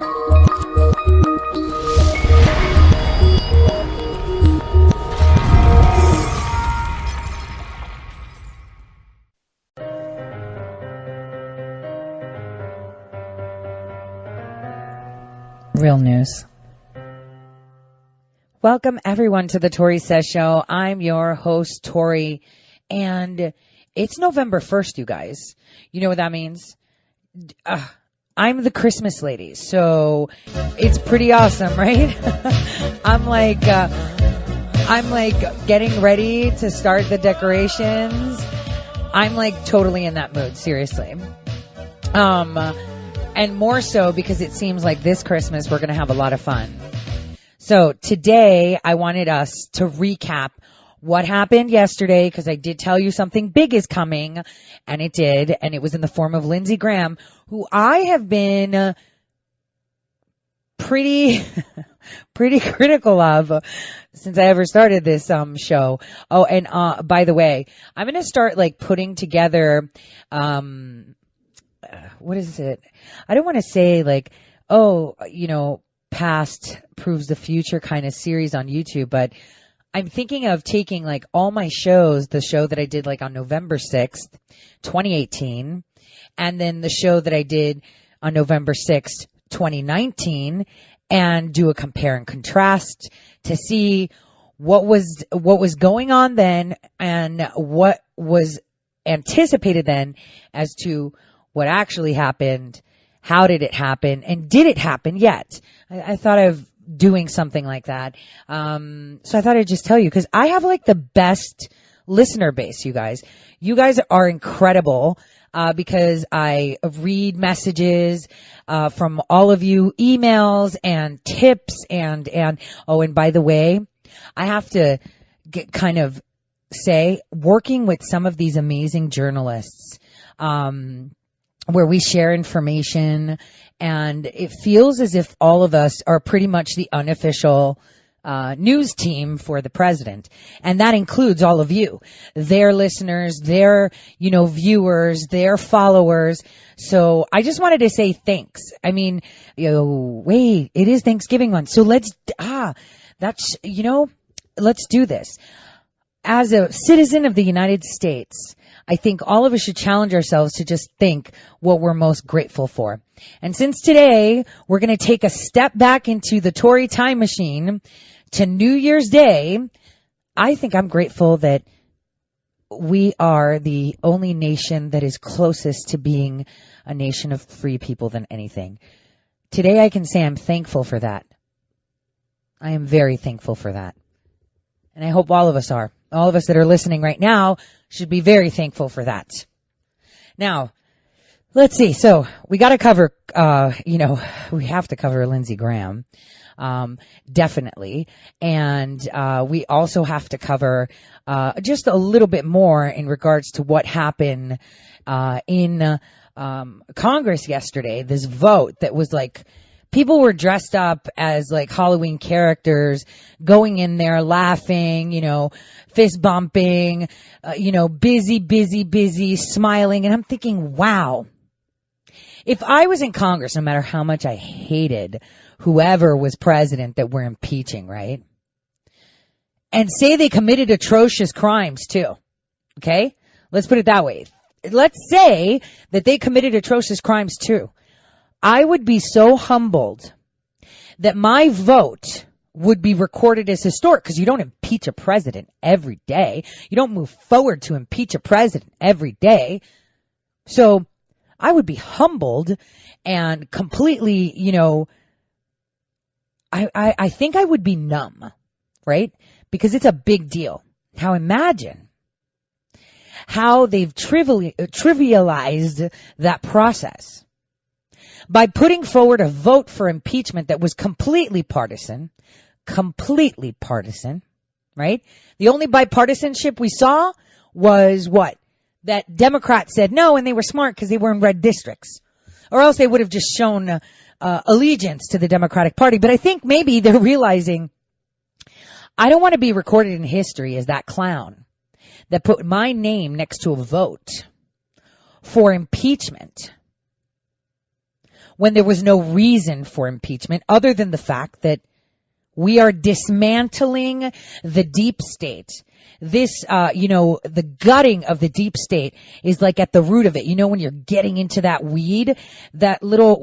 Real news. Welcome everyone to the Tori Says Show. I'm your host, Tori, and it's November 1st, you guys. You know what that means? I'm the Christmas lady, so it's pretty awesome, right? I'm like getting ready to start the decorations. I'm like totally in that mood, seriously. And more so because it seems like this Christmas we're going to have a lot of fun. So today I wanted us to recap what happened yesterday, because I did tell you something big is coming, and it did, and it was in the form of Lindsey Graham, who I have been pretty critical of since I ever started this show. Oh, and by the way, I'm going to start like putting together what is it? I don't want to say like, oh, you know, past proves the future kind of series on YouTube, but I'm thinking of taking like all my shows, the show that I did like on November 6th, 2018, and then the show that I did on November 6th, 2019, and do a compare and contrast to see what was going on then and what was anticipated then as to what actually happened, how did it happen, and did it happen yet? I thought of doing something like that. So I thought I'd just tell you, because I have like the best listener base, you guys. You guys are incredible, because I read messages from all of you, emails and tips, and oh, and by the way, I have to say, working with some of these amazing journalists, where we share information, and it feels as if all of us are pretty much the unofficial news team for the president. And that includes all of you, their listeners, their, viewers, their followers. So I just wanted to say thanks. I mean, wait, it is Thanksgiving month. So let's do this. As a citizen of the United States, I think all of us should challenge ourselves to just think what we're most grateful for. And since today, we're going to take a step back into the Tory time machine to New Year's Day, I think I'm grateful that we are the only nation that is closest to being a nation of free people than anything. Today, I can say I'm thankful for that. I am very thankful for that. And I hope all of us are. All of us that are listening right now should be very thankful for that. Now, let's see. So we got to cover, we have to cover Lindsey Graham, definitely. And we also have to cover just a little bit more in regards to what happened in Congress yesterday. This vote that was like, people were dressed up as like Halloween characters, going in there laughing, fist bumping, busy, smiling. And I'm thinking, wow, if I was in Congress, no matter how much I hated whoever was president that we're impeaching, right? And say they committed atrocious crimes too. Okay? Let's put it that way. Let's say that they committed atrocious crimes too. I would be so humbled that my vote would be recorded as historic, because you don't impeach a president every day. You don't move forward to impeach a president every day. So I would be humbled and completely, I think I would be numb, right? Because it's a big deal. Now imagine how they've trivialized that process by putting forward a vote for impeachment that was completely partisan, right? The only bipartisanship we saw was what? That Democrats said no, and they were smart because they were in red districts. Or else they would have just shown allegiance to the Democratic Party. But I think maybe they're realizing, I don't want to be recorded in history as that clown that put my name next to a vote for impeachment when there was no reason for impeachment other than the fact that we are dismantling the deep state. This, the gutting of the deep state is like at the root of it. You know, when you're getting into that weed, that little,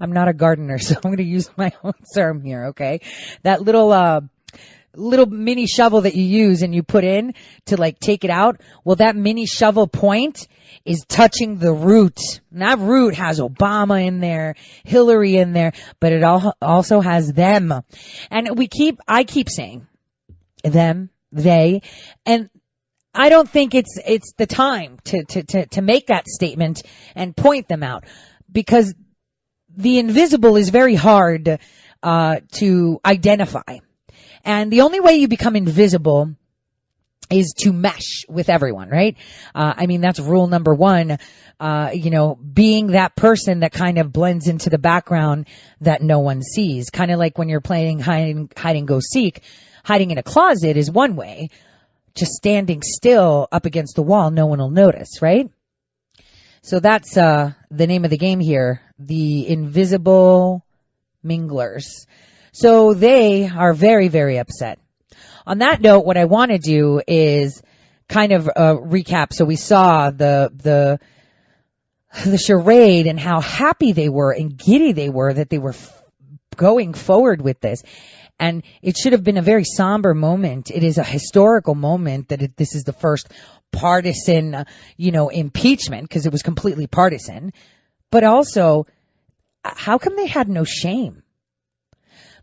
I'm not a gardener, so I'm going to use my own term here, okay? That little mini shovel that you use and you put in to like take it out. Well, that mini shovel point is touching the root. And that root has Obama in there, Hillary in there, but it also has them. And I keep saying them, they, and I don't think it's the time to make that statement and point them out, because the invisible is very hard to identify. And the only way you become invisible is to mesh with everyone, right? That's rule number one, being that person that kind of blends into the background that no one sees. Kind of like when you're playing hide and go seek, hiding in a closet is one way. Just standing still up against the wall, no one will notice, right? So that's the name of the game here, the invisible minglers. So they are very, very upset. On that note, what I want to do is kind of recap. So we saw the charade and how happy they were and giddy they were that they were going forward with this. And it should have been a very somber moment. It is a historical moment that this is the first partisan, impeachment, because it was completely partisan. But also, how come they had no shame?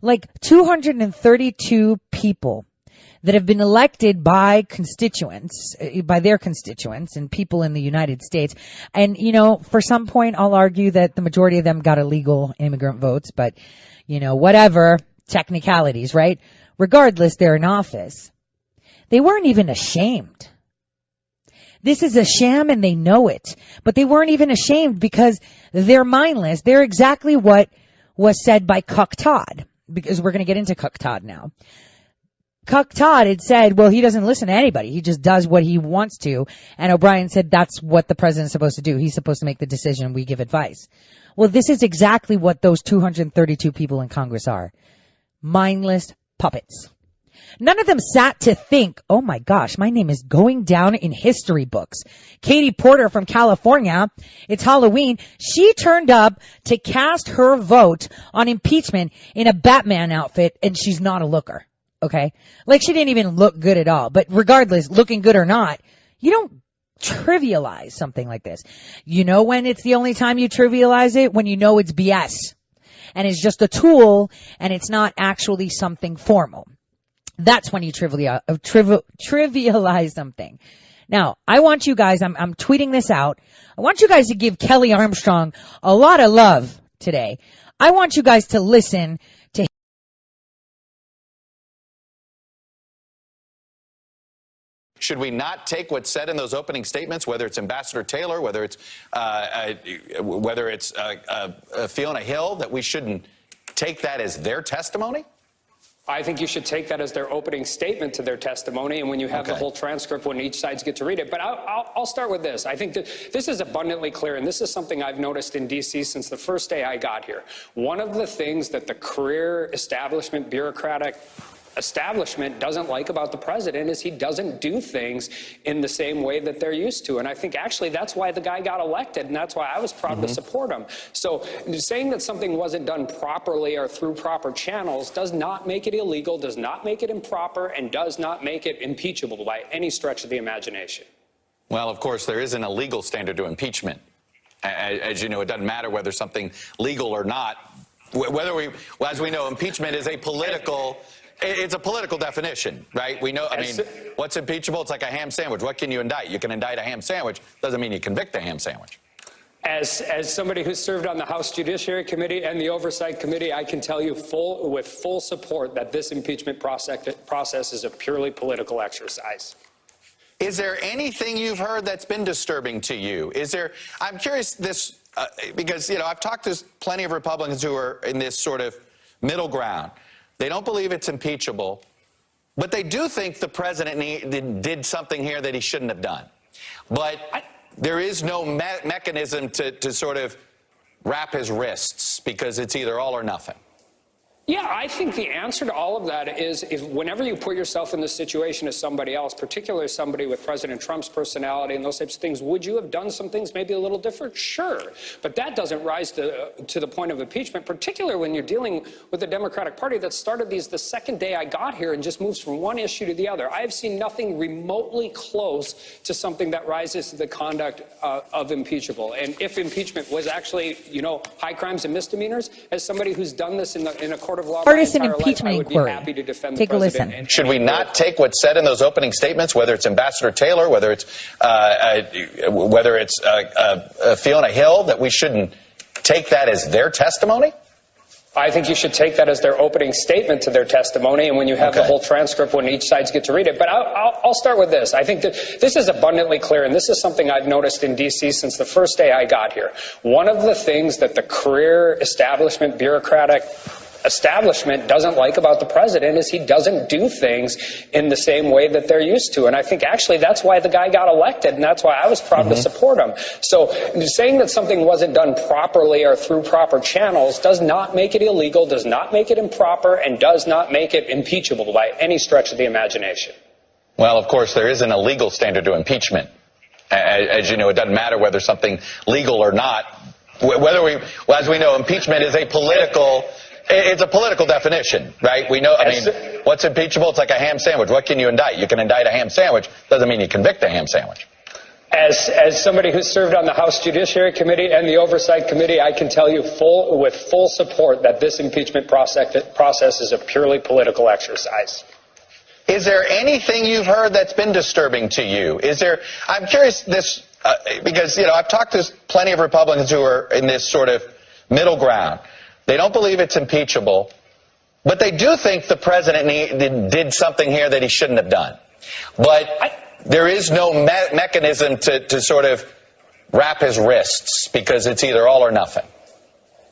Like 232 people that have been elected by their constituents and people in the United States. And, for some point, I'll argue that the majority of them got illegal immigrant votes, but, whatever, technicalities, right? Regardless, they're in office. They weren't even ashamed. This is a sham and they know it, but they weren't even ashamed because they're mindless. They're exactly what was said by Cuck Todd, because we're going to get into Cuck Todd now. Cuck Todd had said, well, he doesn't listen to anybody. He just does what he wants to. And O'Brien said, that's what the president's supposed to do. He's supposed to make the decision. We give advice. Well, this is exactly what those 232 people in Congress are. Mindless puppets. None of them sat to think, oh my gosh, my name is going down in history books. Katie Porter from California, it's Halloween. She turned up to cast her vote on impeachment in a Batman outfit, and she's not a looker. Okay? Like, she didn't even look good at all. But regardless, looking good or not, you don't trivialize something like this. You know when it's the only time you trivialize it? When you know it's BS. And it's just a tool, and it's not actually something formal. That's when you trivialize something. Now, I want you guys, I'm tweeting this out. I want you guys to give Kelly Armstrong a lot of love today. I want you guys to listen to. Should we not take what's said in those opening statements, whether it's Ambassador Taylor, whether it's Fiona Hill, that we shouldn't take that as their testimony? I think you should take that as their opening statement to their testimony, and when you have the whole transcript, when each side's get to read it. But I'll start with this. I think that this is abundantly clear, and this is something I've noticed in D.C. since the first day I got here. One of the things that the career establishment, bureaucratic establishment doesn't like about the president is he doesn't do things in the same way that they're used to. And I think actually that's why the guy got elected, and that's why I was proud to support him. So saying that something wasn't done properly or through proper channels does not make it illegal, does not make it improper, and does not make it impeachable by any stretch of the imagination. Well, of course, there is an illegal standard to impeachment. As you know, it doesn't matter whether something legal or not. As we know, impeachment is a political. It's a political definition, right? We know, what's impeachable? It's like a ham sandwich. What can you indict? You can indict a ham sandwich. Doesn't mean you convict a ham sandwich. As somebody who's served on the House Judiciary Committee and the Oversight Committee, I can tell you with full support that this impeachment process is a purely political exercise. Is there anything you've heard that's been disturbing to you? I'm curious because, I've talked to plenty of Republicans who are in this sort of middle ground. They don't believe it's impeachable, but they do think the president did something here that he shouldn't have done. But there is no mechanism to sort of wrap his wrists because it's either all or nothing? Yeah, I think the answer to all of that is if whenever you put yourself in this situation as somebody else, particularly somebody with President Trump's personality and those types of things, would you have done some things maybe a little different? Sure. But that doesn't rise to the point of impeachment, particularly when you're dealing with the Democratic Party that started these the second day I got here and just moves from one issue to the other. I have seen nothing remotely close to something that rises to the conduct of impeachable. And if impeachment was actually, high crimes and misdemeanors, as somebody who's done this in a court of law, partisan impeachment inquiry. Take a listen. Should we not take what's said in those opening statements, whether it's Ambassador Taylor, whether it's Fiona Hill, that we shouldn't take that as their testimony? I think you should take that as their opening statement to their testimony, and when you have the whole transcript, when each sides get to read it. But I'll start with this. I think that this is abundantly clear, and this is something I've noticed in D.C. since the first day I got here. One of the things that the career establishment, bureaucratic establishment doesn't like about the president is he doesn't do things in the same way that they're used to. And I think actually that's why the guy got elected, and that's why I was proud to support him. So saying that something wasn't done properly or through proper channels does not make it illegal, does not make it improper, and does not make it impeachable by any stretch of the imagination. Well, of course, there is an illegal standard to impeachment. As you know, it doesn't matter whether something legal or not. As we know, impeachment is a political... It's a political definition, right? We know, what's impeachable? It's like a ham sandwich. What can you indict? You can indict a ham sandwich. Doesn't mean you convict a ham sandwich. As somebody who's served on the House Judiciary Committee and the Oversight Committee, I can tell you with full support that this impeachment process is a purely political exercise. Is there anything you've heard that's been disturbing to you? I'm curious because, I've talked to plenty of Republicans who are in this sort of middle ground. They don't believe it's impeachable, but they do think the president did something here that he shouldn't have done. But there is no mechanism to sort of wrap his wrists because it's either all or nothing.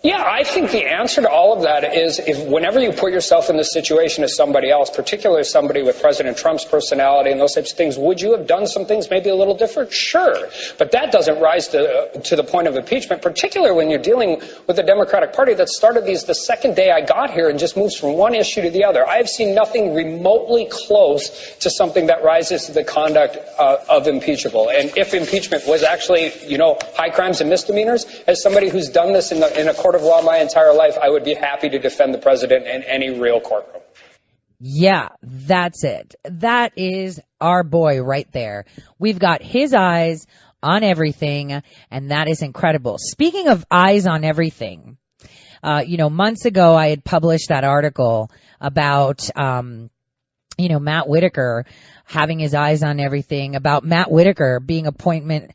Yeah, I think the answer to all of that is whenever you put yourself in this situation as somebody else, particularly somebody with President Trump's personality and those types of things, would you have done some things maybe a little different? Sure. But that doesn't rise to the point of impeachment, particularly when you're dealing with the Democratic Party that started these the second day I got here and just moves from one issue to the other. I have seen nothing remotely close to something that rises to the conduct of impeachable. And if impeachment was actually, high crimes and misdemeanors, as somebody who's done this in a court of law my entire life, I would be happy to defend the president in any real courtroom. Yeah, that's it. That is our boy right there. We've got his eyes on everything, and that is incredible. Speaking of eyes on everything, months ago I had published that article about, Matt Whitaker having his eyes on everything, about Matt Whitaker being appointed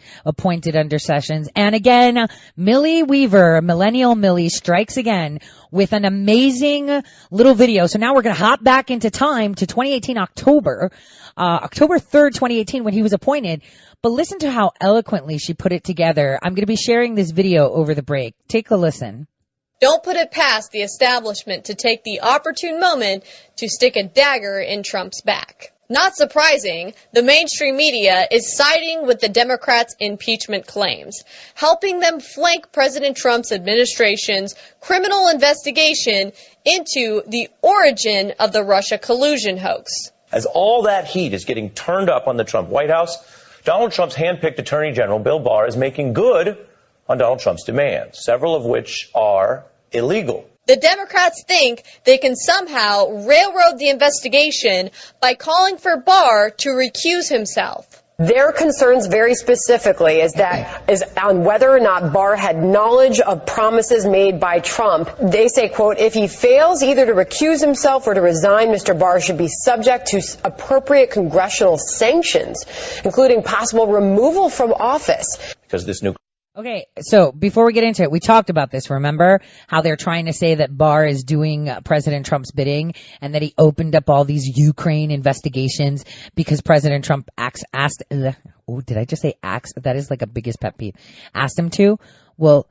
under Sessions. And again, Millie Weaver, Millennial Millie, strikes again with an amazing little video. So now we're going to hop back into time to 2018 October 3rd, 2018, when he was appointed. But listen to how eloquently she put it together. I'm going to be sharing this video over the break. Take a listen. Don't put it past the establishment to take the opportune moment to stick a dagger in Trump's back. Not surprising, the mainstream media is siding with the Democrats' impeachment claims, helping them flank President Trump's administration's criminal investigation into the origin of the Russia collusion hoax. As all that heat is getting turned up on the Trump White House, Donald Trump's handpicked Attorney General Bill Barr is making good on Donald Trump's demands, several of which are illegal. The Democrats think they can somehow railroad the investigation by calling for Barr to recuse himself. Their concerns very specifically is on whether or not Barr had knowledge of promises made by Trump. They say, quote, if he fails either to recuse himself or to resign, Mr. Barr should be subject to appropriate congressional sanctions, including possible removal from office. Because this new Okay, so before we get into it, we talked about this, remember? How they're trying to say that Barr is doing President Trump's bidding and that he opened up all these Ukraine investigations because President Trump asked, did I just say asked? That is like a biggest pet peeve. Asked him to? Well,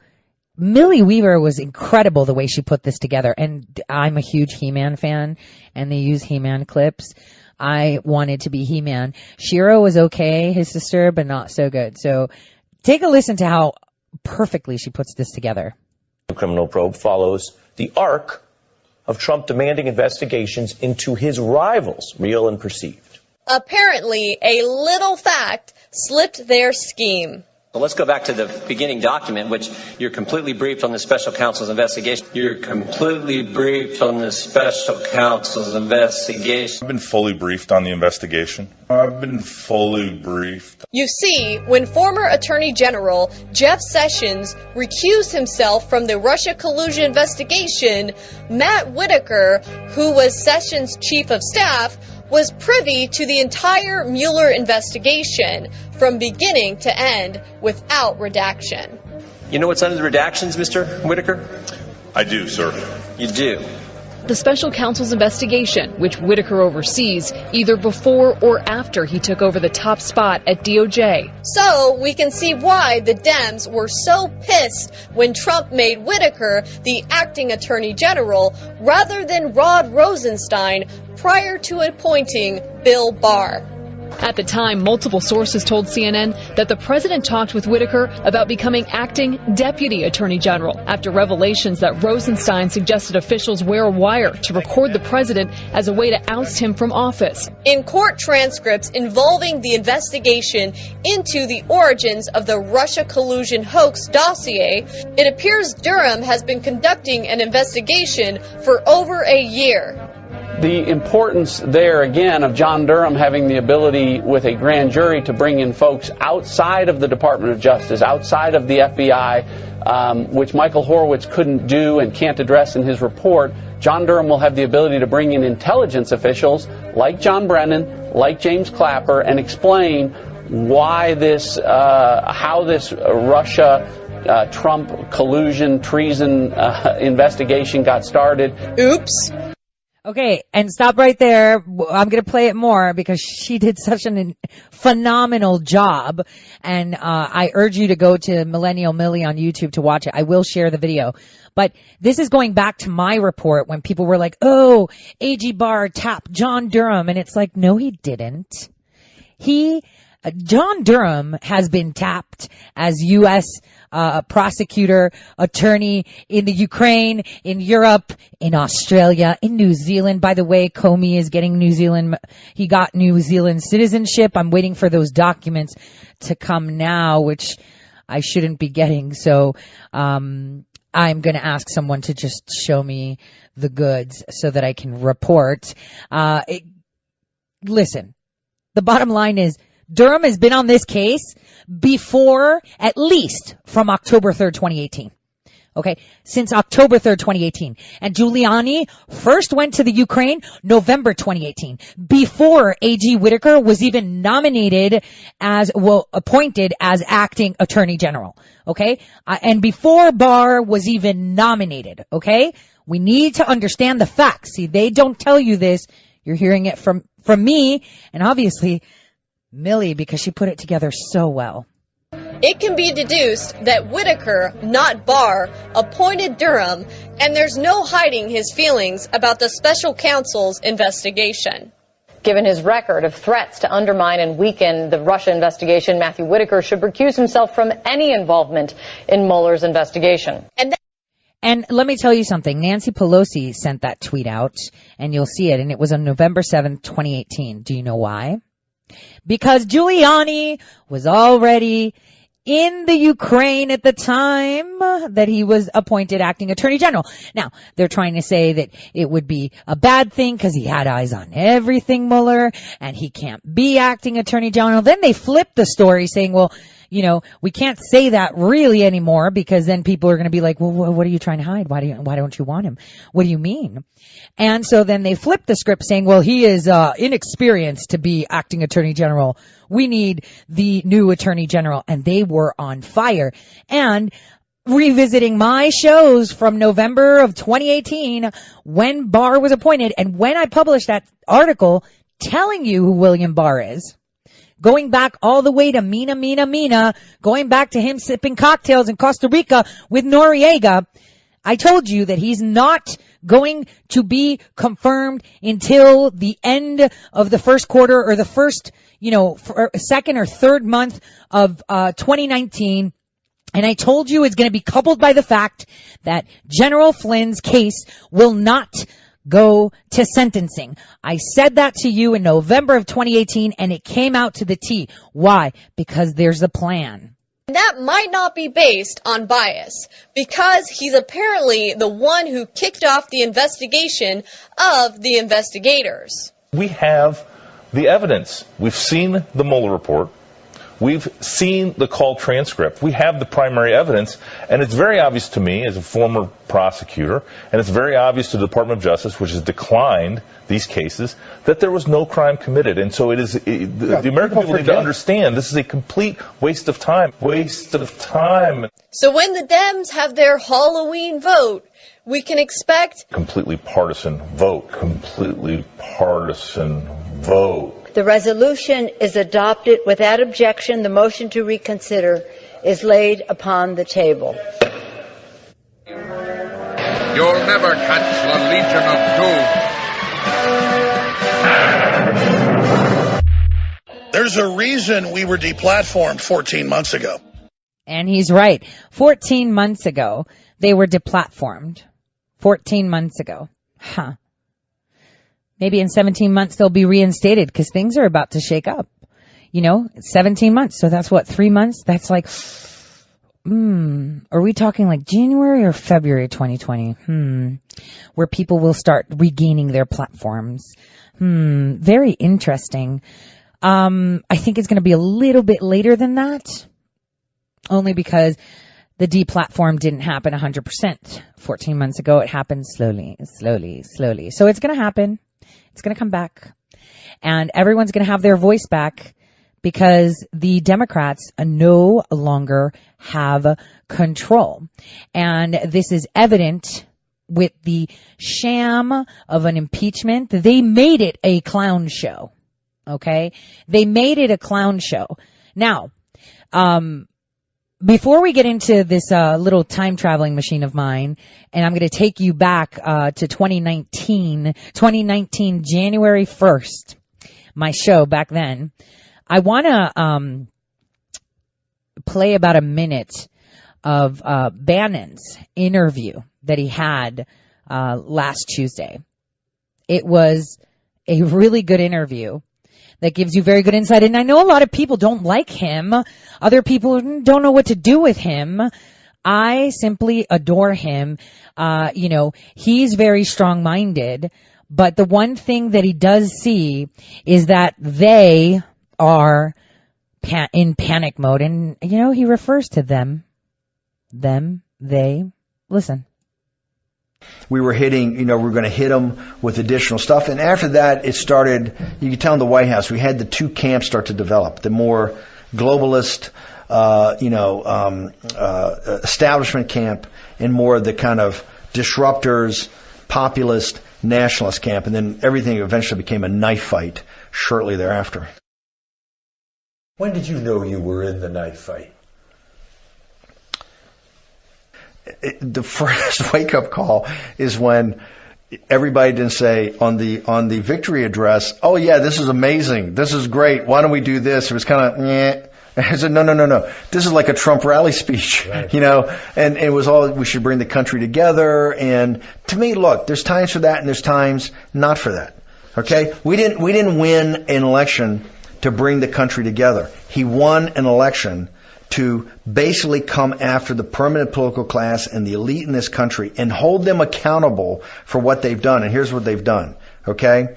Millie Weaver was incredible the way she put this together. And I'm a huge He-Man fan, and they use He-Man clips. I wanted to be He-Man. Shiro was okay, his sister, but not so good. So take a listen to how perfectly she puts this together. The criminal probe follows the arc of Trump demanding investigations into his rivals, real and perceived. Apparently, a little fact slipped their scheme. Well, let's go back to the beginning document, which you're completely briefed on the special counsel's investigation. You're completely briefed on the special counsel's investigation. I've been fully briefed on the investigation. I've been fully briefed. You see, when former Attorney General Jeff Sessions recused himself from the Russia collusion investigation, Matt Whitaker, who was Sessions' chief of staff, was privy to the entire Mueller investigation from beginning to end without redaction. You know what's under the redactions, Mr. Whitaker? I do, sir. You do. The special counsel's investigation, which Whitaker oversees, either before or after he took over the top spot at DOJ. So we can see why the Dems were so pissed when Trump made Whitaker the acting attorney general rather than Rod Rosenstein prior to appointing Bill Barr. At the time, multiple sources told CNN that the president talked with Whitaker about becoming acting deputy attorney general after revelations that Rosenstein suggested officials wear a wire to record the president as a way to oust him from office. In court transcripts involving the investigation into the origins of the Russia collusion hoax dossier, it appears Durham has been conducting an investigation for over a year. The importance there, again, of John Durham having the ability with a grand jury to bring in folks outside of the Department of Justice, outside of the FBI, which Michael Horowitz couldn't do and can't address in his report. John Durham will have the ability to bring in intelligence officials like John Brennan, like James Clapper, and explain why this, how this Russia Trump collusion, treason investigation got started. Oops. Okay, and stop right there. I'm going to play it more because she did such a phenomenal job. And I urge you to go to Millennial Millie on YouTube to watch it. I will share the video. But this is going back to my report when people were like, AG Barr tapped John Durham. And it's like, no, he didn't. John Durham has been tapped as U.S. Prosecutor, attorney in the Ukraine, in Europe, in Australia, in New Zealand. By the way, Comey is getting he got New Zealand citizenship. I'm waiting for those documents to come now, which I shouldn't be getting. So, I'm going to ask someone to just show me the goods so that I can report. Listen, the bottom line is, Durham has been on this case before, at least from October 3rd, 2018. Okay, since October 3rd, 2018. And Giuliani first went to the Ukraine November 2018, before A.G. Whitaker was even appointed as acting attorney general. Okay, and before Barr was even nominated. Okay, we need to understand the facts. See, they don't tell you this. You're hearing it from me, and obviously Millie, because she put it together so well. It can be deduced that Whitaker, not Barr, appointed Durham, and there's no hiding his feelings about the special counsel's investigation. Given his record of threats to undermine and weaken the Russia investigation, Matthew Whitaker should recuse himself from any involvement in Mueller's investigation. And let me tell you something. Nancy Pelosi sent that tweet out, and you'll see it, and it was on November 7th, 2018. Do you know why? Because Giuliani was already in the Ukraine at the time that he was appointed acting attorney general. Now, they're trying to say that it would be a bad thing because he had eyes on everything, Mueller, and he can't be acting attorney general. Then they flipped the story saying, well, we can't say that really anymore because then people are going to be like, well, what are you trying to hide? Why don't you want him? What do you mean? And so then they flipped the script saying, well, he is inexperienced to be acting attorney general. We need the new attorney general. And they were on fire. And revisiting my shows from November of 2018 when Barr was appointed and when I published that article telling you who William Barr is, going back all the way to Mina, going back to him sipping cocktails in Costa Rica with Noriega, I told you that he's not going to be confirmed until the end of the first quarter or the first, second or third month of 2019. And I told you it's going to be coupled by the fact that General Flynn's case will not go to sentencing. I said that to you in November of 2018, and it came out to the T. Why? Because there's a plan. That might not be based on bias, because he's apparently the one who kicked off the investigation of the investigators. We have the evidence. We've seen the Mueller report. We've seen the call transcript. We have the primary evidence, and it's very obvious to me as a former prosecutor, and it's very obvious to the Department of Justice, which has declined these cases, that there was no crime committed. And so it is, the American people need to understand this is a complete waste of time. Waste of time. So when the Dems have their Halloween vote, we can expect completely partisan vote. Completely partisan vote. The resolution is adopted without objection. The motion to reconsider is laid upon the table. You'll never catch the Legion of Doom. There's a reason we were deplatformed 14 months ago. And he's right. 14 months ago, they were deplatformed. 14 months ago. Huh. Maybe in 17 months they'll be reinstated because things are about to shake up. You know, 17 months. So that's what, 3 months? That's like, are we talking like January or February 2020? Where people will start regaining their platforms. Very interesting. I think it's going to be a little bit later than that. Only because the deplatform didn't happen 100%. 14 months ago, it happened slowly. So it's going to happen. It's going to come back. And everyone's going to have their voice back because the Democrats no longer have control. And this is evident with the sham of an impeachment. They made it a clown show. Okay? They made it a clown show. Now, before we get into this little time traveling machine of mine, and I'm going to take you back to 2019, January 1st, my show back then, I want to play about a minute of Bannon's interview that he had last Tuesday. It was a really good interview that gives you very good insight. And I know a lot of people don't like him. Other people don't know what to do with him. I simply adore him. He's very strong-minded. But the one thing that he does see is that they are in panic mode. And, he refers to them, they. Listen. We were hitting, we were going to hit them with additional stuff. And after that, it started, you could tell in the White House, we had the two camps start to develop. The more globalist, establishment camp and more of the kind of disruptors, populist, nationalist camp. And then everything eventually became a knife fight shortly thereafter. When did you know you were in the knife fight? The first wake-up call is when everybody didn't say on the victory address, "Oh yeah, this is amazing, this is great. Why don't we do this?" It was kind of, I said, no. This is like a Trump rally speech, right. And it was all we should bring the country together. And to me, look, there's times for that and there's times not for that. Okay, we didn't win an election to bring the country together. He won an election to basically come after the permanent political class and the elite in this country and hold them accountable for what they've done. And here's what they've done, okay?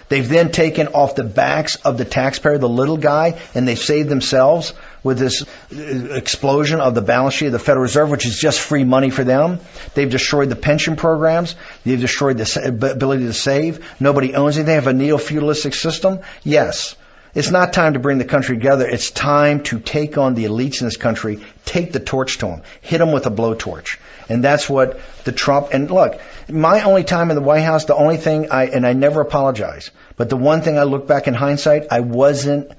They've then taken off the backs of the taxpayer, the little guy, and they've saved themselves with this explosion of the balance sheet of the Federal Reserve, which is just free money for them. They've destroyed the pension programs. They've destroyed the ability to save. Nobody owns anything. They have a neo-feudalistic system. Yes. It's not time to bring the country together. It's time to take on the elites in this country, take the torch to them, hit them with a blowtorch. And that's what the Trump, and look, my only time in the White House, the only thing I never apologize, but the one thing I look back in hindsight, I wasn't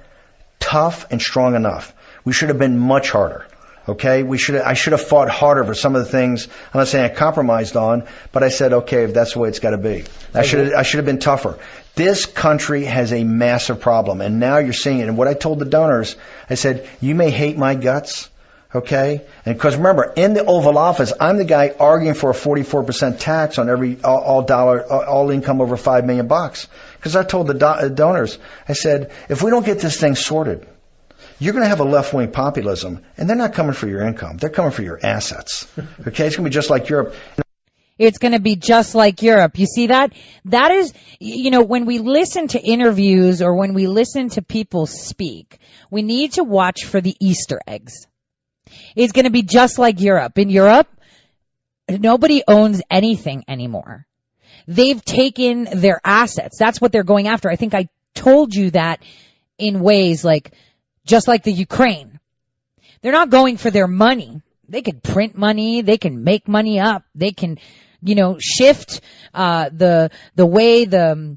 tough and strong enough. We should have been much harder. Okay, I should have fought harder for some of the things. I'm not saying I compromised on, but I said, okay, if that's the way it's got to be. I should have been tougher. This country has a massive problem, and now you're seeing it. And what I told the donors, I said, you may hate my guts, Okay? And because remember, in the Oval Office, I'm the guy arguing for a 44% tax on all income over $5 million. Because I told the donors, I said, if we don't get this thing sorted, you're going to have a left-wing populism, and they're not coming for your income. They're coming for your assets. Okay? It's going to be just like Europe. It's going to be just like Europe. You see that? That is, when we listen to interviews or when we listen to people speak, we need to watch for the Easter eggs. It's going to be just like Europe. In Europe, nobody owns anything anymore. They've taken their assets. That's what they're going after. I think I told you that in ways like, just like the Ukraine. They're not going for their money. They can print money. They can make money up. They can, shift the way the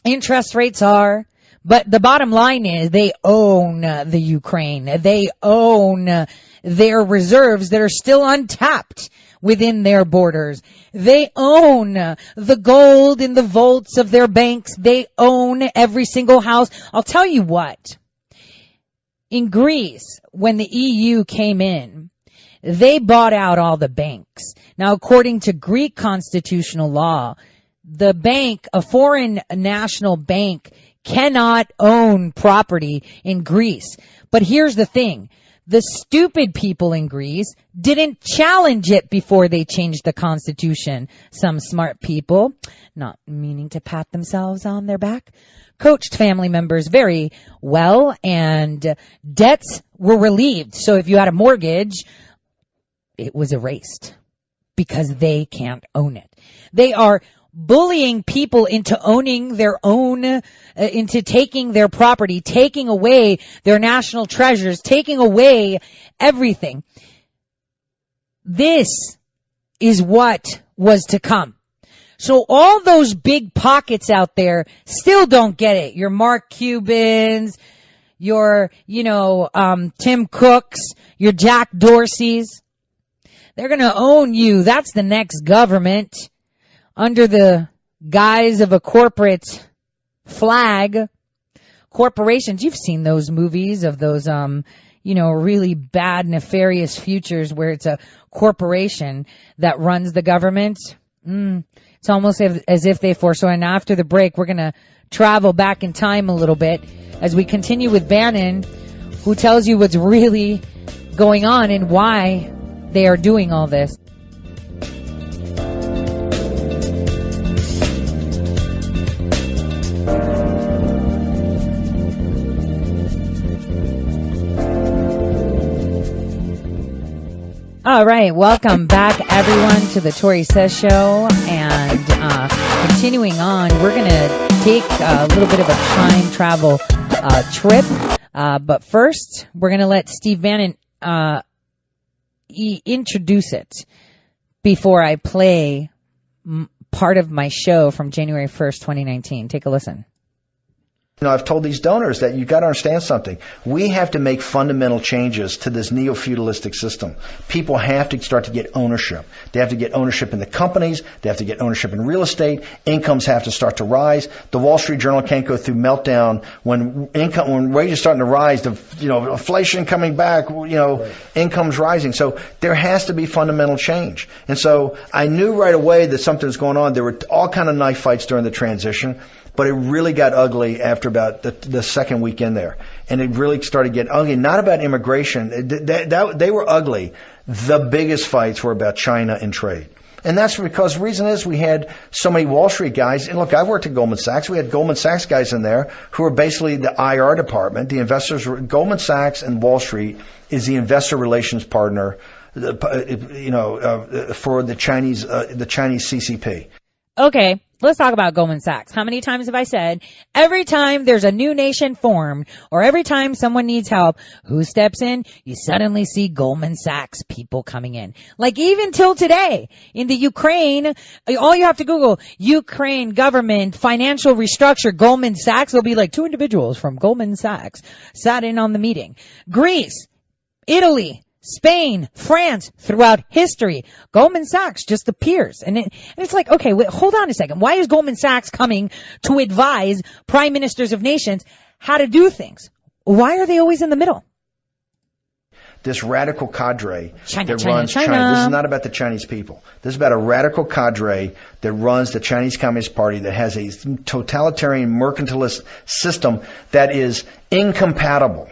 interest rates are. But the bottom line is they own the Ukraine. They own their reserves that are still untapped within their borders. They own the gold in the vaults of their banks. They own every single house. I'll tell you what. In Greece, when the EU came in, they bought out all the banks. Now, according to Greek constitutional law, the bank, a foreign national bank, cannot own property in Greece. But here's the thing. The stupid people in Greece didn't challenge it before they changed the constitution. Some smart people, not meaning to pat themselves on their back, coached family members very well, and debts were relieved. So if you had a mortgage, it was erased because they can't own it. They are bullying people into owning their own, into taking their property, taking away their national treasures, taking away everything. This is what was to come. So all those big pockets out there still don't get it. Your Mark Cubans, your, Tim Cooks, your Jack Dorseys. They're going to own you. That's the next government under the guise of a corporate flag. Corporations, you've seen those movies of those, really bad, nefarious futures where it's a corporation that runs the government. It's almost as if they foresaw. And after the break, we're going to travel back in time a little bit as we continue with Bannon, who tells you what's really going on and why they are doing all this. All right, welcome back, everyone, to the Tori Says Show. And continuing on, we're going to take a little bit of a time travel trip. But first, we're going to let Steve Bannon introduce it before I play part of my show from January 1st, 2019. Take a listen. I've told these donors that you've got to understand something. We have to make fundamental changes to this neo-feudalistic system. People have to start to get ownership. They have to get ownership in the companies. They have to get ownership in real estate. Incomes have to start to rise. The Wall Street Journal can't go through meltdown when wages starting to rise, inflation coming back, incomes rising. So there has to be fundamental change. And so I knew right away that something was going on. There were all kind of knife fights during the transition. But it really got ugly after about the second week in there. And it really started getting ugly, not about immigration. They were ugly. The biggest fights were about China and trade. And that's because the reason is we had so many Wall Street guys. And look, I worked at Goldman Sachs. We had Goldman Sachs guys in there who were basically the IR department. The investors were, Goldman Sachs and Wall Street is the investor relations partner, for the Chinese CCP. Okay, let's talk about Goldman Sachs. How many times have I said, every time there's a new nation formed, or every time someone needs help, who steps in? You suddenly see Goldman Sachs people coming in. Like even till today, in the Ukraine, all you have to Google, Ukraine government, financial restructure, Goldman Sachs, will be like 2 individuals from Goldman Sachs sat in on the meeting. Greece, Italy, Spain, France, throughout history, Goldman Sachs just appears. And it's like, okay, wait, hold on a second. Why is Goldman Sachs coming to advise prime ministers of nations how to do things? Why are they always in the middle? this radical cadre China. runs China. This is not about the Chinese people. This is about a radical cadre that runs the Chinese Communist Party that has a totalitarian mercantilist system that is incompatible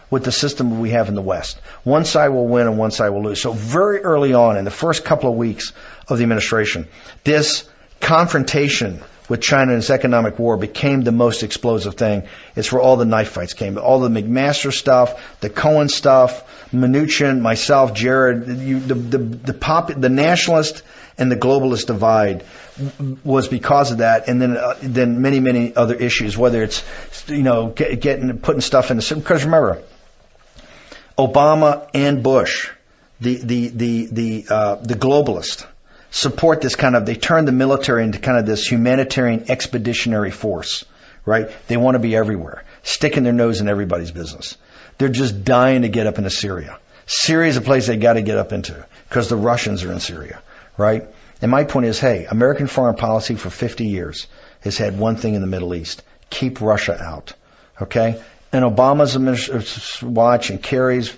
with the system we have in the West. One side will win and one side will lose. So very early on, in the first couple of weeks of the administration, this confrontation with China and its economic war became the most explosive thing. It's where all the knife fights came. All the McMaster stuff, the Cohen stuff, Mnuchin, myself, Jared, the nationalist and the globalist divide was because of that, and then many other issues, whether it's putting stuff into, because remember, Obama and Bush, the globalist, support this they turn the military into kind of this humanitarian expeditionary force, right? They want to be everywhere, sticking their nose in everybody's business. They're just dying to get up into Syria. Syria is a place they got to get up into because the Russians are in Syria, right? And my point is, hey, American foreign policy for 50 years has had one thing in the Middle East: keep Russia out, okay? And Obama's watch and Kerry's,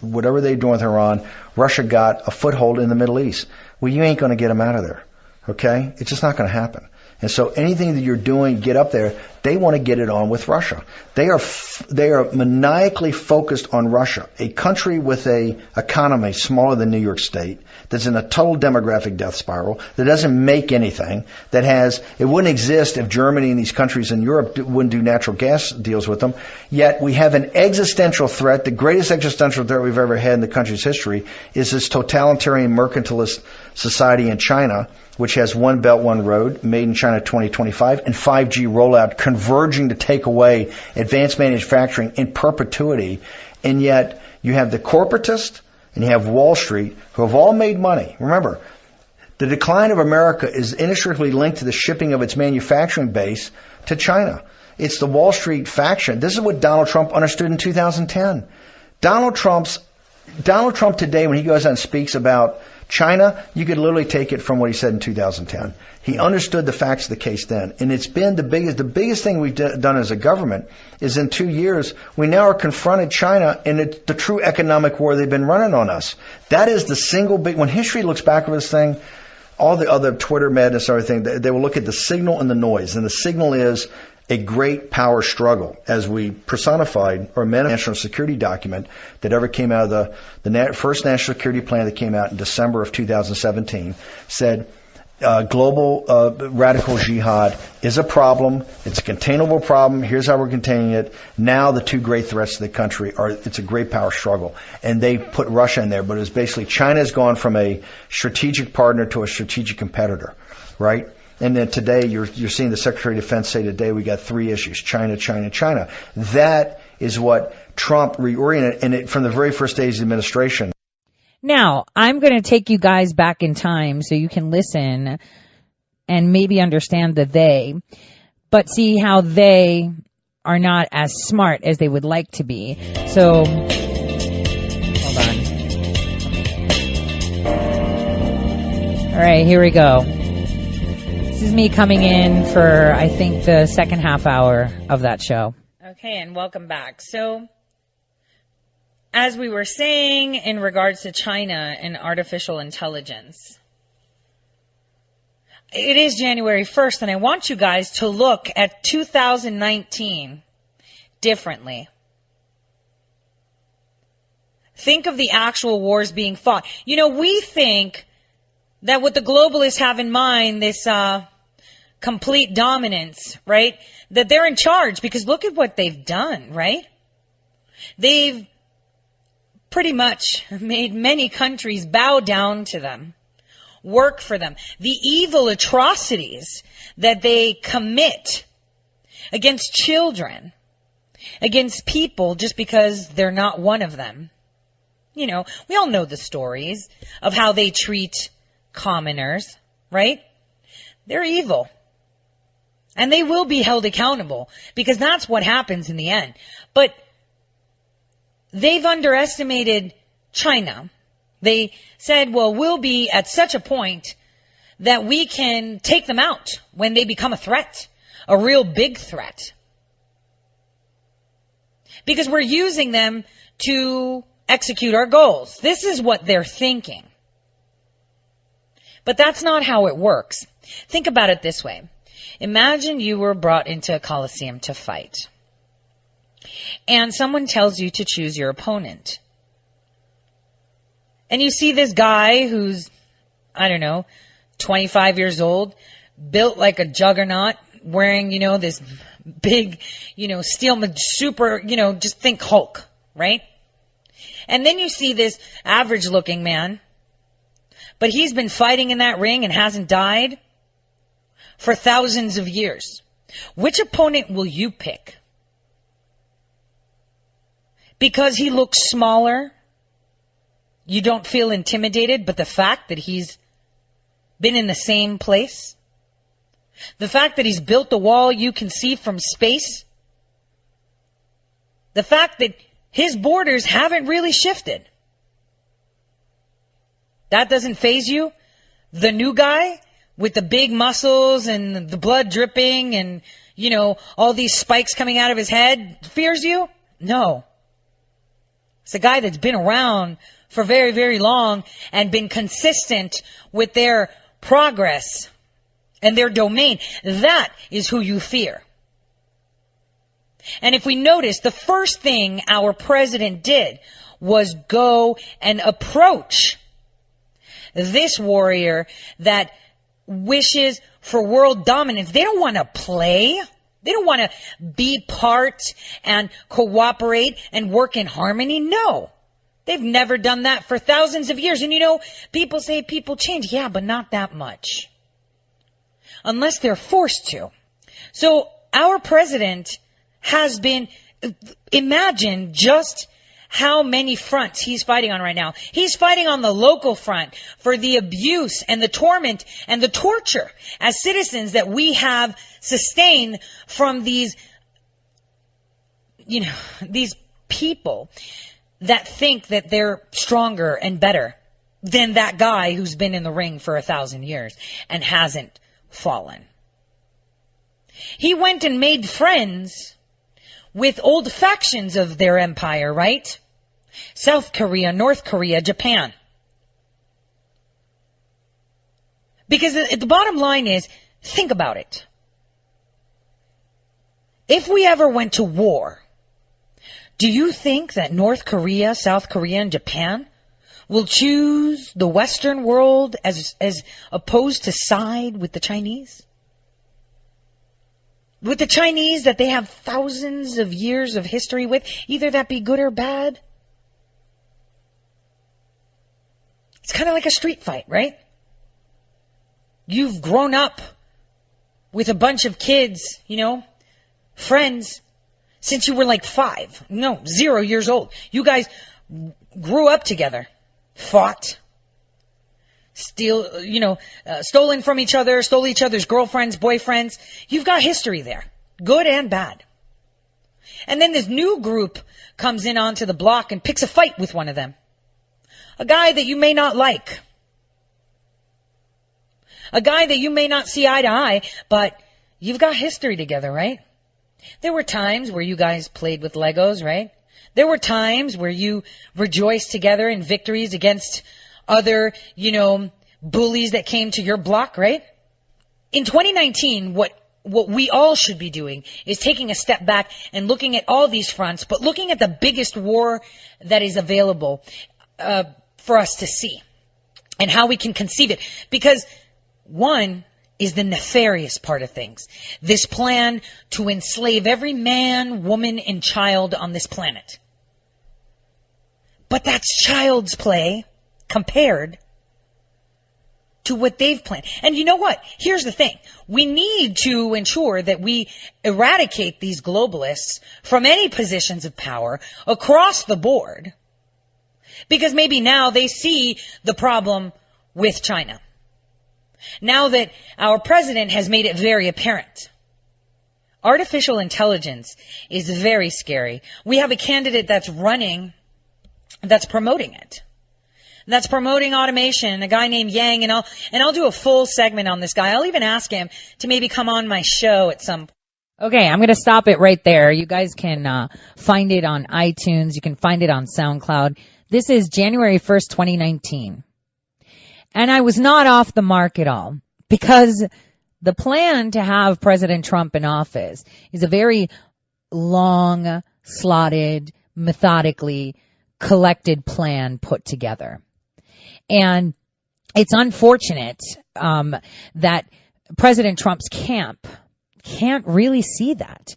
whatever they're doing with Iran, Russia got a foothold in the Middle East. Well, you ain't going to get them out of there, okay? It's just not going to happen. And so anything that you're doing, get up there, they want to get it on with Russia. They are maniacally focused on Russia, a country with a economy smaller than New York State, that's in a total demographic death spiral, that doesn't make anything, it wouldn't exist if Germany and these countries in Europe wouldn't do natural gas deals with them. Yet we have an existential threat. The greatest existential threat we've ever had in the country's history is this totalitarian mercantilist society in China, which has One Belt, One Road, Made in China 2025, and 5G rollout converging to take away advanced manufacturing in perpetuity. And yet you have the corporatists and you have Wall Street, who have all made money. Remember, the decline of America is inextricably linked to the shipping of its manufacturing base to China. It's the Wall Street faction. This is what Donald Trump understood in 2010. Donald Trump today, when he goes out and speaks about China, you could literally take it from what he said in 2010. He understood the facts of the case then. And it's been the biggest thing we've done as a government is in 2 years, we now are confronted China and the true economic war they've been running on us. That is the single when history looks back over this thing, all the other Twitter madness and everything, they will look at the signal and the noise. And the signal is a great power struggle, as we personified or met a national security document that ever came out of the first national security plan that came out in December of 2017, said global radical jihad is a problem. It's a containable problem. Here's how we're containing it. Now the two great threats to the country it's a great power struggle. And they put Russia in there, but it's basically China's gone from a strategic partner to a strategic competitor, right? And then today, you're seeing the Secretary of Defense say today we got three issues: China, China, China. That is what Trump reoriented, and from the very first days of the administration. Now, I'm going to take you guys back in time so you can listen and maybe understand the they, but see how they are not as smart as they would like to be. So, hold on. All right, here we go. This is me coming in for, I think, the second half hour of that show. Okay, and welcome back. So, as we were saying in regards to China and artificial intelligence, it is January 1st, and I want you guys to look at 2019 differently. Think of the actual wars being fought. You know, we think that what the globalists have in mind, this complete dominance, right? That they're in charge, because look at what they've done, right? They've pretty much made many countries bow down to them, work for them. The evil atrocities that they commit against children, against people, just because they're not one of them. You know, we all know the stories of how they treat commoners, right? They're evil. And they will be held accountable, because that's what happens in the end. But they've underestimated China. They said, well, we'll be at such a point that we can take them out when they become a threat, a real big threat. Because we're using them to execute our goals. This is what they're thinking. But that's not how it works. Think about it this way. Imagine you were brought into a coliseum to fight. And someone tells you to choose your opponent. And you see this guy who's, 25 years old, built like a juggernaut, wearing, this big, steel, super, just think Hulk, right? And then you see this average looking man, but he's been fighting in that ring and hasn't died for thousands of years. Which opponent will you pick? Because he looks smaller, you don't feel intimidated, but the fact that he's been in the same place, the fact that he's built a wall you can see from space, the fact that his borders haven't really shifted, that doesn't faze you? The new guy with the big muscles and the blood dripping and, all these spikes coming out of his head fears you? No. It's a guy that's been around for very, very long and been consistent with their progress and their domain. That is who you fear. And if we notice, the first thing our president did was go and approach this warrior that wishes for world dominance. They don't want to play. They don't want to be part and cooperate and work in harmony. No. They've never done that for thousands of years. And people say people change. Yeah, but not that much. Unless they're forced to. So our president has been, imagine just how many fronts he's fighting on right now. He's fighting on the local front for the abuse and the torment and the torture as citizens that we have sustained from these, these people that think that they're stronger and better than that guy who's been in the ring for 1,000 years and hasn't fallen. He went and made friends with old factions of their empire, right? South Korea, North Korea, Japan. Because the bottom line is, think about it. If we ever went to war, do you think that North Korea, South Korea, and Japan will choose the Western world as opposed to side with the Chinese? With the Chinese that they have thousands of years of history with, either that be good or bad? It's kind of like a street fight, right? You've grown up with a bunch of kids, friends, since you were like 0 years old. You guys grew up together, fought, stolen from each other, stole each other's girlfriends, boyfriends. You've got history there, good and bad. And then this new group comes in onto the block and picks a fight with one of them. A guy that you may not like. A guy that you may not see eye to eye, but you've got history together, right? There were times where you guys played with Legos, right? There were times where you rejoiced together in victories against other, bullies that came to your block, right? In 2019, what we all should be doing is taking a step back and looking at all these fronts, but looking at the biggest war that is available for us to see and how we can conceive it. Because one is the nefarious part of things. This plan to enslave every man, woman, and child on this planet. But that's child's play compared to what they've planned. And you know what? Here's the thing. We need to ensure that we eradicate these globalists from any positions of power across the board. Because maybe now they see the problem with China. Now that our president has made it very apparent. Artificial intelligence is very scary. We have a candidate that's running, that's promoting it. That's promoting automation, a guy named Yang, and I'll do a full segment on this guy. I'll even ask him to maybe come on my show at some point. Okay, I'm going to stop it right there. You guys can find it on iTunes. You can find it on SoundCloud. This is January 1st, 2019. And I was not off the mark at all, because the plan to have President Trump in office is a very long, slotted, methodically collected plan put together. And it's unfortunate that President Trump's camp can't really see that.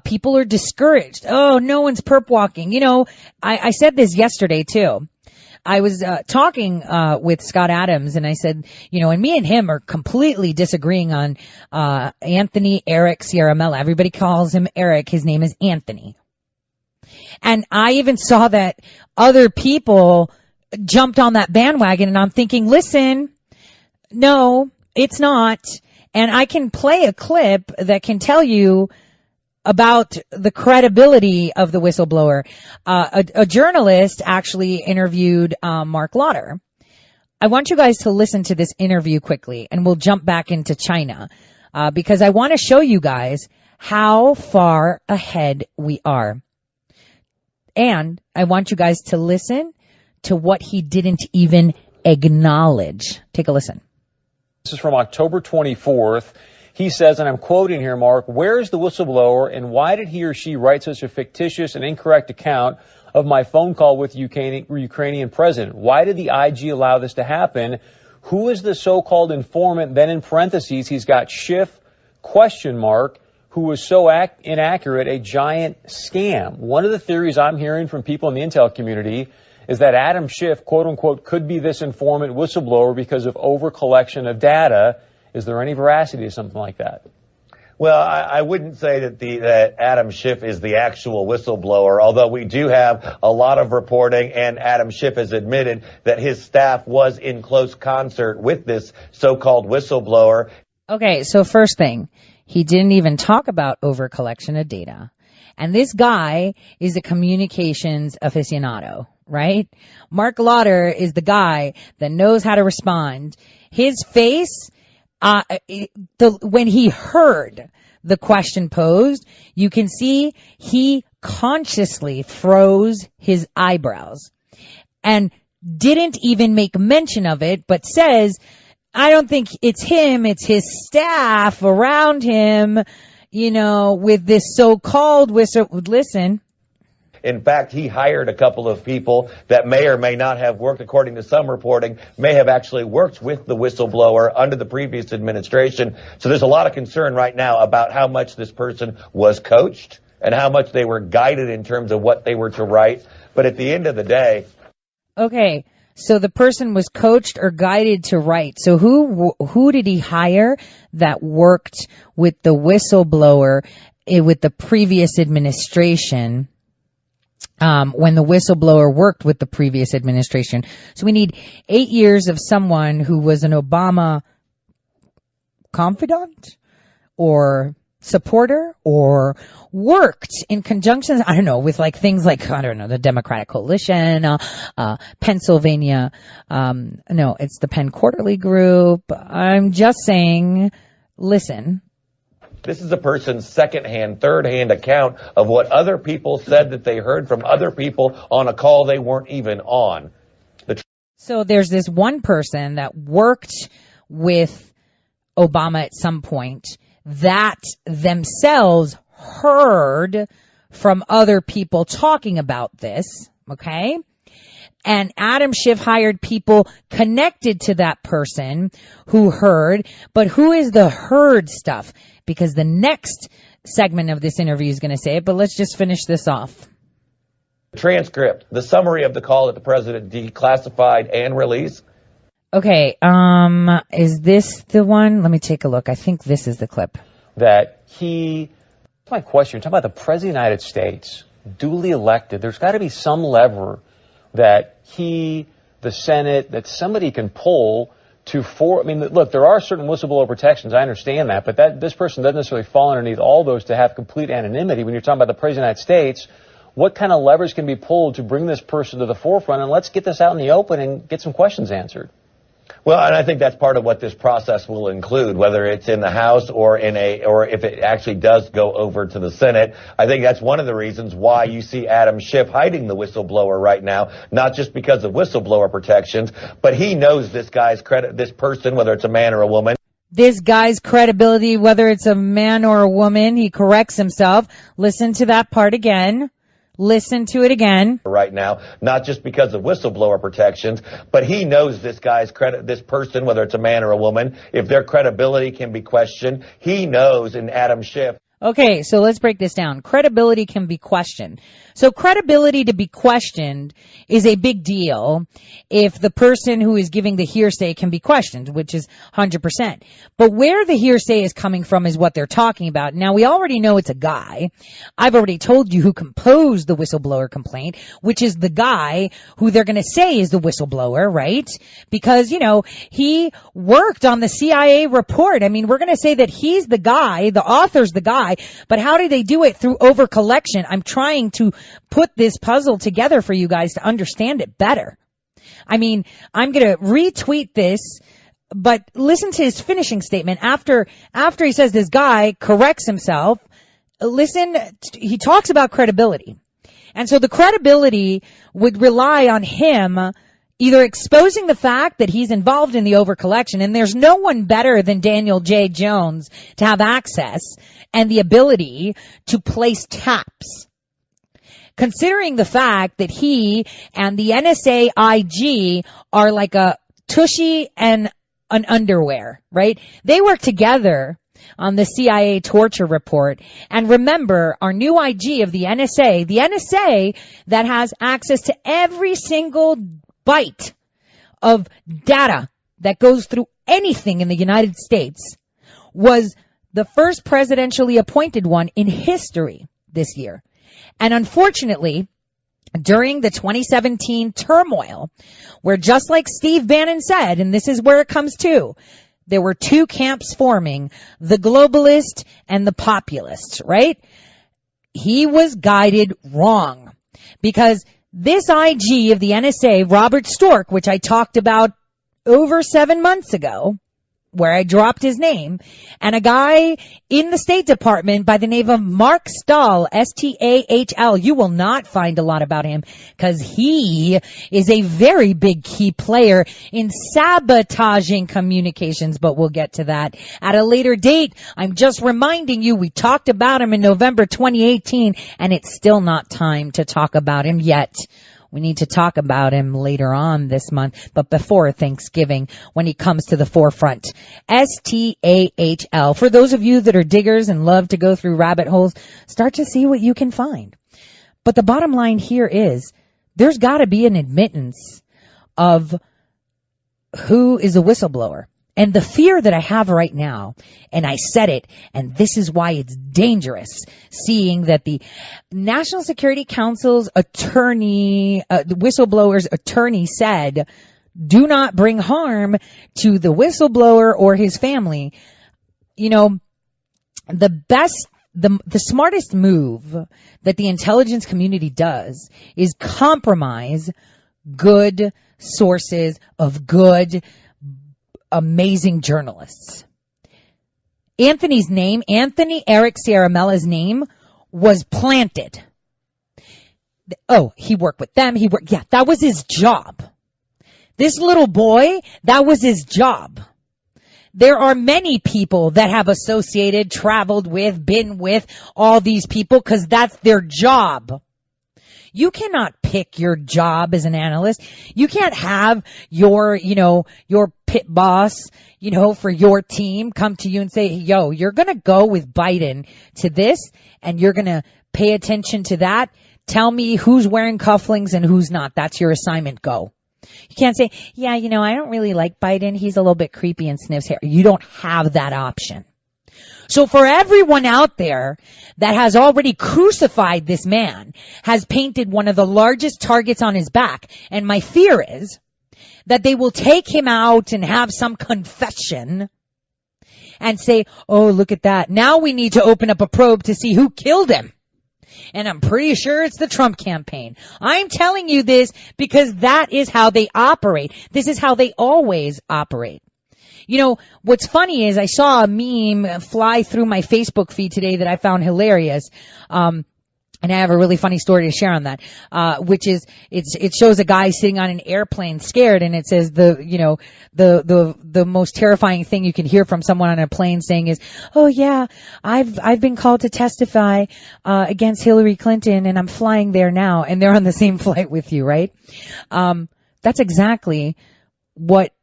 People are discouraged. Oh, no one's perp walking. You know, I said this yesterday too. I was talking with Scott Adams, and I said, you know, and me and him are completely disagreeing on Anthony, Eric, Sierra Mella. Everybody calls him Eric. His name is Anthony. And I even saw that other people jumped on that bandwagon, and I'm thinking, listen, no, it's not. And I can play a clip that can tell you about the credibility of the whistleblower. A journalist actually interviewed Mark Lauder. I want you guys to listen to this interview quickly, and we'll jump back into China, because I want to show you guys how far ahead we are. And I want you guys to listen to what he didn't even acknowledge. Take a listen. This is from October 24th. He says, and I'm quoting here, Mark, where is the whistleblower, and why did he or she write such a fictitious and incorrect account of my phone call with the Ukrainian president? Why did the IG allow this to happen? Who is the so-called informant? Then in parentheses, he's got Schiff, ? Who was so inaccurate, a giant scam. One of the theories I'm hearing from people in the intel community is that Adam Schiff, quote unquote, could be this informant whistleblower because of over-collection of data. Is there any veracity to something like that? Well, I wouldn't say that Adam Schiff is the actual whistleblower, although we do have a lot of reporting, and Adam Schiff has admitted that his staff was in close concert with this so-called whistleblower. Okay, so first thing, he didn't even talk about over-collection of data. And this guy is a communications aficionado, right? Mark Lauder is the guy that knows how to respond. His face, when he heard the question posed, you can see he consciously froze his eyebrows and didn't even make mention of it, but says, I don't think it's him, it's his staff around him, you know, with this so-called listen. In fact, he hired a couple of people that may or may not have worked, according to some reporting, may have actually worked with the whistleblower under the previous administration. So there's a lot of concern right now about how much this person was coached and how much they were guided in terms of what they were to write. But at the end of the day... Okay, so the person was coached or guided to write. So who did he hire that worked with the whistleblower with the previous administration? When the whistleblower worked with the previous administration. So we need 8 years of someone who was an Obama confidant or supporter or worked in conjunction, I don't know, with like things like, I don't know, the Democratic Coalition, Pennsylvania, no, it's the Penn Quarterly Group. I'm just saying, listen. This is a person's second-hand, third-hand account of what other people said that they heard from other people on a call they weren't even on. So there's this one person that worked with Obama at some point that themselves heard from other people talking about this, okay? And Adam Schiff hired people connected to that person who heard, but who is the heard stuff? Because the next segment of this interview is going to say it, but let's just finish this off. Transcript, the summary of the call that the president declassified and released. Okay, is this the one? Let me take a look. I think this is the clip. That's my question. You're talking about the President of the United States, duly elected. There's got to be some lever that the Senate, that somebody can pull I mean, look, there are certain whistleblower protections. I understand that, but this person doesn't necessarily fall underneath all those to have complete anonymity. When you're talking about the President of the United States, what kind of levers can be pulled to bring this person to the forefront? And let's get this out in the open and get some questions answered. Well, and I think that's part of what this process will include, whether it's in the House or or if it actually does go over to the Senate. I think that's one of the reasons why you see Adam Schiff hiding the whistleblower right now, not just because of whistleblower protections, but he knows this person, whether it's a man or a woman. This guy's credibility, whether it's a man or a woman, he corrects himself. Listen to that part again. Listen to it again. Right now, not just because of whistleblower protections, but he knows this person, whether it's a man or a woman, if their credibility can be questioned. He knows in Adam Schiff. Okay, so let's break this down. Credibility can be questioned. So credibility to be questioned is a big deal if the person who is giving the hearsay can be questioned, which is 100%. But where the hearsay is coming from is what they're talking about. Now, we already know it's a guy. I've already told you who composed the whistleblower complaint, which is the guy who they're going to say is the whistleblower, right? Because, you know, he worked on the CIA report. I mean, we're going to say that he's the guy, the author's the guy, but how do they do it? Through over-collection. I'm trying to put this puzzle together for you guys to understand it better. I mean, I'm going to retweet this, but listen to his finishing statement. After he says this guy corrects himself, listen, he talks about credibility. And so the credibility would rely on him either exposing the fact that he's involved in the overcollection, and there's no one better than Daniel J. Jones to have access and the ability to place taps. Considering the fact that he and the NSA IG are like a tushy and an underwear, right? They work together on the CIA torture report. And remember, our new IG of the NSA that has access to every single byte of data that goes through anything in the United States, was the first presidentially appointed one in history this year. And unfortunately, during the 2017 turmoil, where just like Steve Bannon said, and this is where it comes to, there were two camps forming, the globalist and the populist, right? He was guided wrong, because this IG of the NSA, Robert Stork, which I talked about over 7 months ago, where I dropped his name, and a guy in the State Department by the name of Mark Stahl, S-T-A-H-L. You will not find a lot about him because he is a very big key player in sabotaging communications, but we'll get to that at a later date. I'm just reminding you, we talked about him in November 2018, and it's still not time to talk about him yet. We need to talk about him later on this month, but before Thanksgiving, when he comes to the forefront. S-T-A-H-L. For those of you that are diggers and love to go through rabbit holes, start to see what you can find. But the bottom line here is, there's got to be an admittance of who is a whistleblower. And the fear that I have right now, and I said it, and this is why it's dangerous, seeing that the National Security Council's attorney, the whistleblower's attorney said, do not bring harm to the whistleblower or his family. You know, the smartest move that the intelligence community does is compromise good sources of good, amazing journalists. Anthony Eric Ciaramella's name was planted. Oh, he worked with them. Yeah, that was his job. This little boy, that was his job. There are many people that have associated, traveled with, been with all these people because that's their job. You cannot pick your job as an analyst. You can't have your pit boss, for your team come to you and say, yo, you're going to go with Biden to this and you're going to pay attention to that. Tell me who's wearing cufflinks and who's not. That's your assignment. Go. You can't say, yeah, I don't really like Biden. He's a little bit creepy and sniffs hair. You don't have that option. So for everyone out there that has already crucified this man, has painted one of the largest targets on his back, and my fear is that they will take him out and have some confession and say, oh, look at that. Now we need to open up a probe to see who killed him. And I'm pretty sure it's the Trump campaign. I'm telling you this because that is how they operate. This is how they always operate. You know, what's funny is I saw a meme fly through my Facebook feed today that I found hilarious. And I have a really funny story to share on that, which is, it shows a guy sitting on an airplane scared, and it says the most terrifying thing you can hear from someone on a plane saying is, oh yeah, I've been called to testify, against Hillary Clinton, and I'm flying there now, and they're on the same flight with you, right? That's exactly what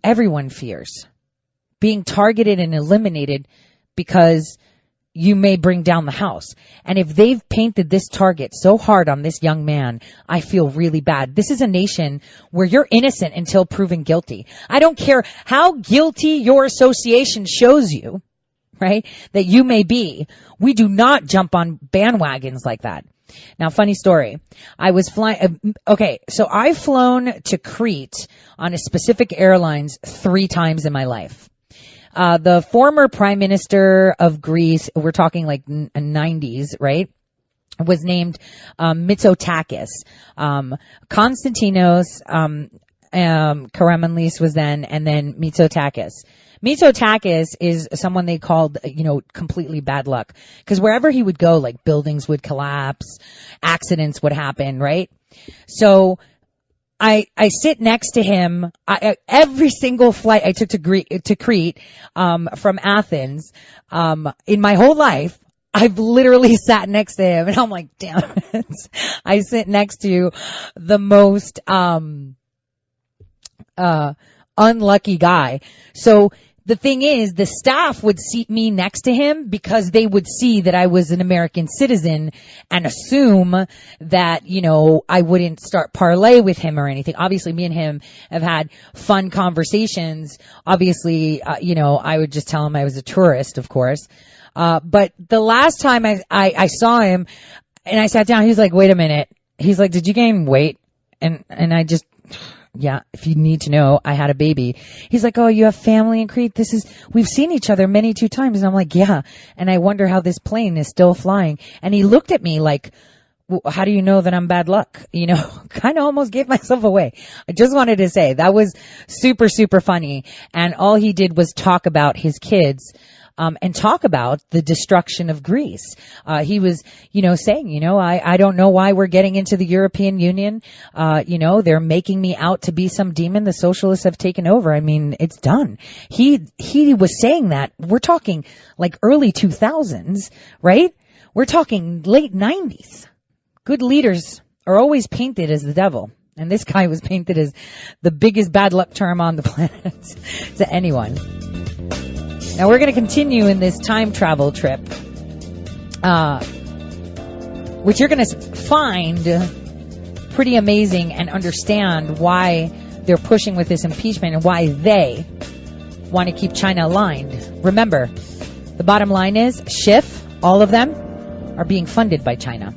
everyone fears. Being targeted and eliminated because you may bring down the house. And if they've painted this target so hard on this young man, I feel really bad. This is a nation where you're innocent until proven guilty. I don't care how guilty your association shows you, right, that you may be. We do not jump on bandwagons like that. Now, funny story. I was flying, so I've flown to Crete on a specific airlines 3 times in my life. The former prime minister of Greece, we're talking like 90s, right, was named Mitsotakis. Konstantinos Karamanlis was then, and then Mitsotakis. Mitsotakis is someone they called, completely bad luck. Because wherever he would go, like buildings would collapse, accidents would happen, right? So I sit next to him. Every single flight I took to Crete, from Athens, in my whole life, I've literally sat next to him, and I'm like, damn it. I sit next to the most, unlucky guy. So the thing is, the staff would seat me next to him because they would see that I was an American citizen and assume that, I wouldn't start parlay with him or anything. Obviously, me and him have had fun conversations. Obviously, I would just tell him I was a tourist, of course. But the last time I saw him and I sat down, he was like, wait a minute. He's like, did you gain weight? And I just, yeah, if you need to know, I had a baby. He's like, oh, you have family in Crete? We've seen each other many 2 times. And I'm like, yeah. And I wonder how this plane is still flying. And he looked at me like, well, how do you know that I'm bad luck? Kind of almost gave myself away. I just wanted to say that was super, super funny. And all he did was talk about his kids. And talk about the destruction of Greece. He was, saying, I don't know why we're getting into the European Union. They're making me out to be some demon. The socialists have taken over. I mean, it's done. He was saying that. We're talking like early 2000s, right? We're talking late 90s. Good leaders are always painted as the devil. And this guy was painted as the biggest bad luck charm on the planet to anyone. Now we're going to continue in this time travel trip, which you're going to find pretty amazing and understand why they're pushing with this impeachment and why they want to keep China aligned. Remember, the bottom line is Schiff, all of them, are being funded by China.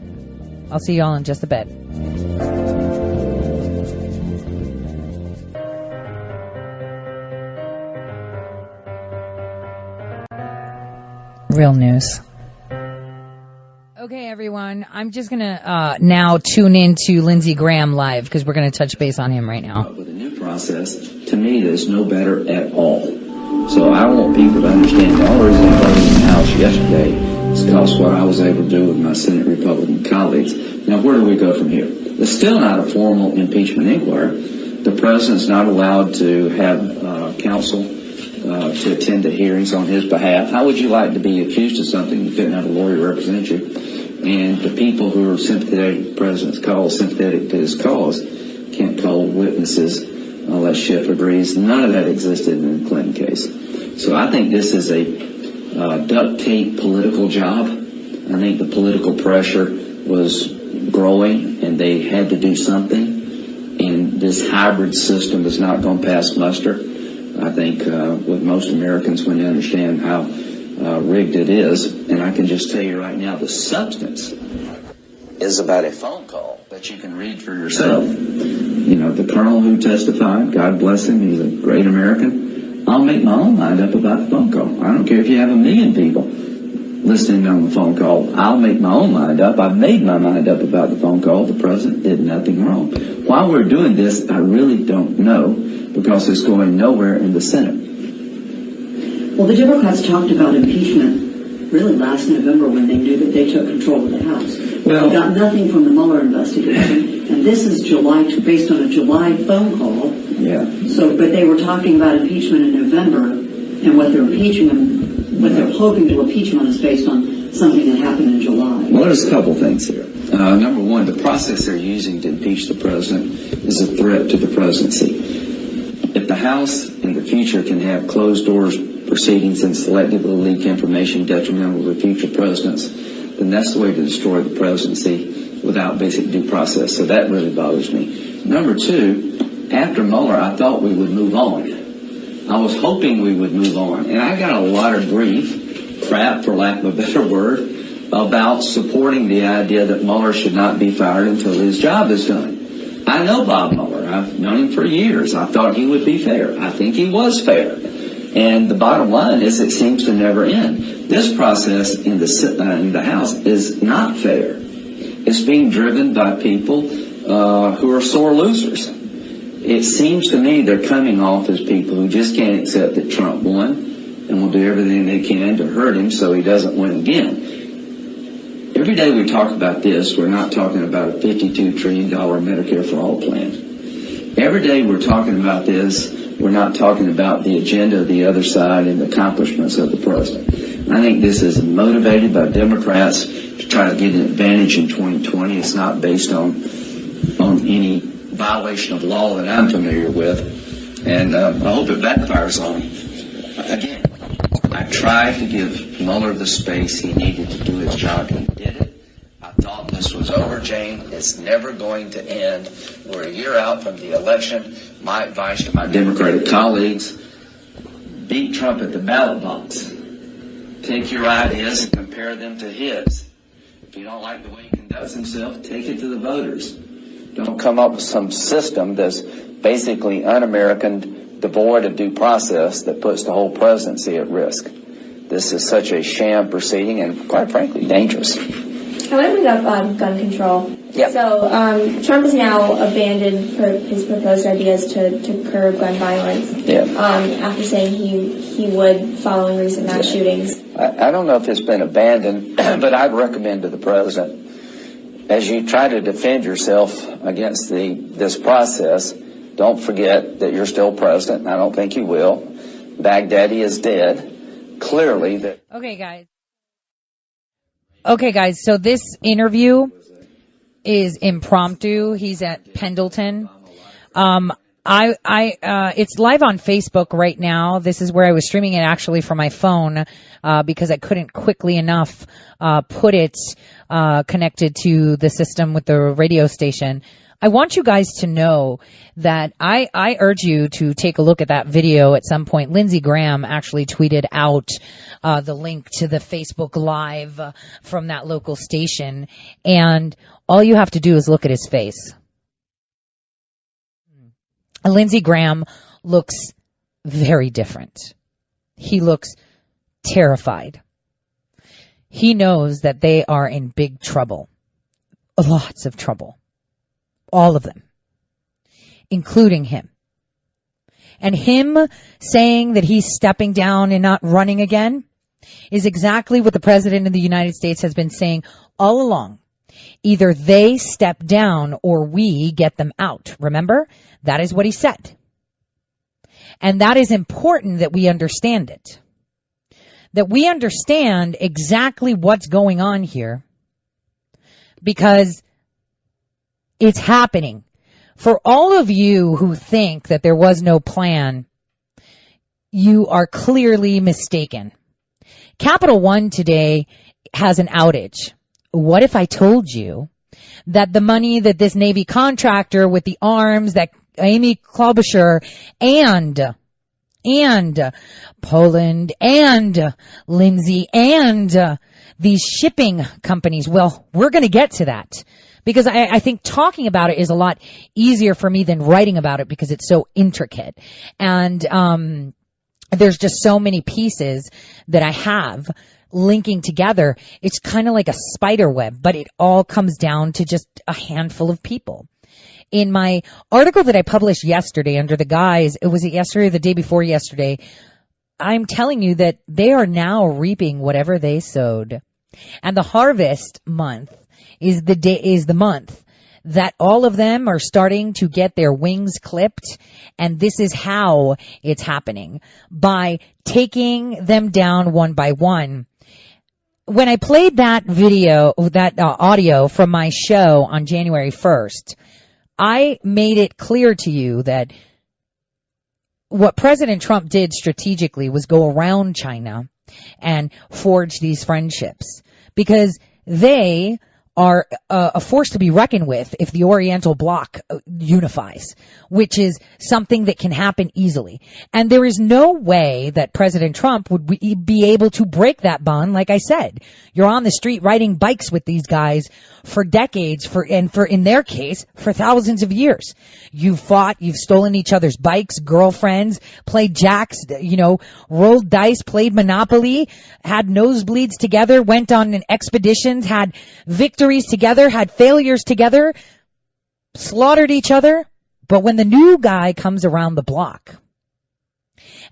I'll see you all in just a bit. Real news. Okay, everyone. I'm just going to now tune in to Lindsey Graham live because we're going to touch base on him right now. With a new process, to me, that's no better at all. So I want people to understand the only reason I voted in the House yesterday is because what I was able to do with my Senate Republican colleagues. Now, where do we go from here? There's still not a formal impeachment inquiry. The president's not allowed to have counsel to attend to hearings on his behalf. How would you like to be accused of something you couldn't have a lawyer represent you? And the people who are sympathetic to the president's cause, sympathetic to his cause, can't call witnesses unless Schiff agrees. None of that existed in the Clinton case. So I think this is a duct tape political job. I think the political pressure was growing and they had to do something. And this hybrid system is not going to pass muster. I think with most Americans, when they understand how rigged it is, and I can just tell you right now, the substance is about a phone call that you can read for yourself. The colonel who testified, God bless him, he's a great American. I'll make my own mind up about the phone call. I don't care if you have 1 million people. listening on the phone call. I'll make my own mind up. I've made my mind up about the phone call. The president did nothing wrong. While we're doing this, I really don't know, because it's going nowhere in the Senate. Well, the Democrats talked about impeachment really last November when they knew that they took control of the House. Well, they got nothing from the Mueller investigation, and this is based on a July phone call. Yeah. So, but they were talking about impeachment in November, and what they're hoping to impeach him on is based on something that happened in July. Well, there's a couple things here. Number one, the process they're using to impeach the president is a threat to the presidency. If the House in the future can have closed doors proceedings and selectively leak information detrimental to future presidents, then that's the way to destroy the presidency without basic due process. So that really bothers me. Number two, after Mueller, I thought we would move on. I was hoping we would move on. And I got a lot of crap, for lack of a better word, about supporting the idea that Mueller should not be fired until his job is done. I know Bob Mueller. I've known him for years. I thought he would be fair. I think he was fair. And the bottom line is it seems to never end. This process in the House is not fair. It's being driven by people who are sore losers. It seems to me they're coming off as people who just can't accept that Trump won and will do everything they can to hurt him so he doesn't win again. Every day we talk about this, we're not talking about a $52 trillion Medicare for All plan. Every day we're talking about this, we're not talking about the agenda of the other side and the accomplishments of the president. I think this is motivated by Democrats to try to get an advantage in 2020. It's not based on any violation of law that I'm familiar with, and I hope it backfires on him. Again, I tried to give Mueller the space he needed to do his job. He did it. I thought this was over, Jane. It's never going to end. We're a year out from the election. My advice to my Democratic colleagues, beat Trump at the ballot box. Take your ideas and compare them to his. If you don't like the way he conducts himself, take it to the voters. Don't come up with some system that's basically un-American, devoid of due process, that puts the whole presidency at risk. This is such a sham proceeding and, quite frankly, dangerous. I want to bring up gun control. Yep. So Trump has now abandoned his proposed ideas to curb gun violence. Yep. After saying he would following recent mass shootings. I don't know if it's been abandoned, but I'd recommend to the president, as you try to defend yourself against this process, don't forget that you're still president, and I don't think you will. Baghdadi is dead. Clearly that. Okay, guys, so this interview is impromptu. He's at Pendleton. It's live on Facebook right now. This is where I was streaming it actually from my phone, because I couldn't quickly enough, put it, connected to the system with the radio station. I want you guys to know that I urge you to take a look at that video at some point. Lindsey Graham actually tweeted out the link to the Facebook Live from that local station, and all you have to do is look at his face. Lindsey Graham looks very different. He looks terrified. He knows that they are in big trouble. Lots of trouble. All of them. Including him. And him saying that he's stepping down and not running again is exactly what the President of the United States has been saying all along. Either they step down or we get them out. Remember? That is what he said. And that is important that we understand it. That we understand exactly what's going on here. Because it's happening. For all of you who think that there was no plan, you are clearly mistaken. Capital One today has an outage. What if I told you that the money that this Navy contractor with the arms that Amy Klobuchar and Poland and Lindsay and these shipping companies, well, we're going to get to that. Because I think talking about it is a lot easier for me than writing about it because it's so intricate. And there's just so many pieces that I have linking together. It's kind of like a spider web, but it all comes down to just a handful of people. In my article that I published yesterday under the guise, was it yesterday or the day before yesterday, I'm telling you that they are now reaping whatever they sowed. And the harvest month is the month that all of them are starting to get their wings clipped. And this is how it's happening, by taking them down one by one. When I played that video, that audio from my show on January 1st, I made it clear to you that what President Trump did strategically was go around China and forge these friendships, because they are a force to be reckoned with if the Oriental Bloc unifies, which is something that can happen easily. And there is no way that President Trump would be able to break that bond. Like I said, you're on the street riding bikes with these guys for decades, in their case, for thousands of years. You've fought, you've stolen each other's bikes, girlfriends, played jacks, rolled dice, played Monopoly, had nosebleeds together, went on expeditions, had victories together, had failures together, slaughtered each other. But when the new guy comes around the block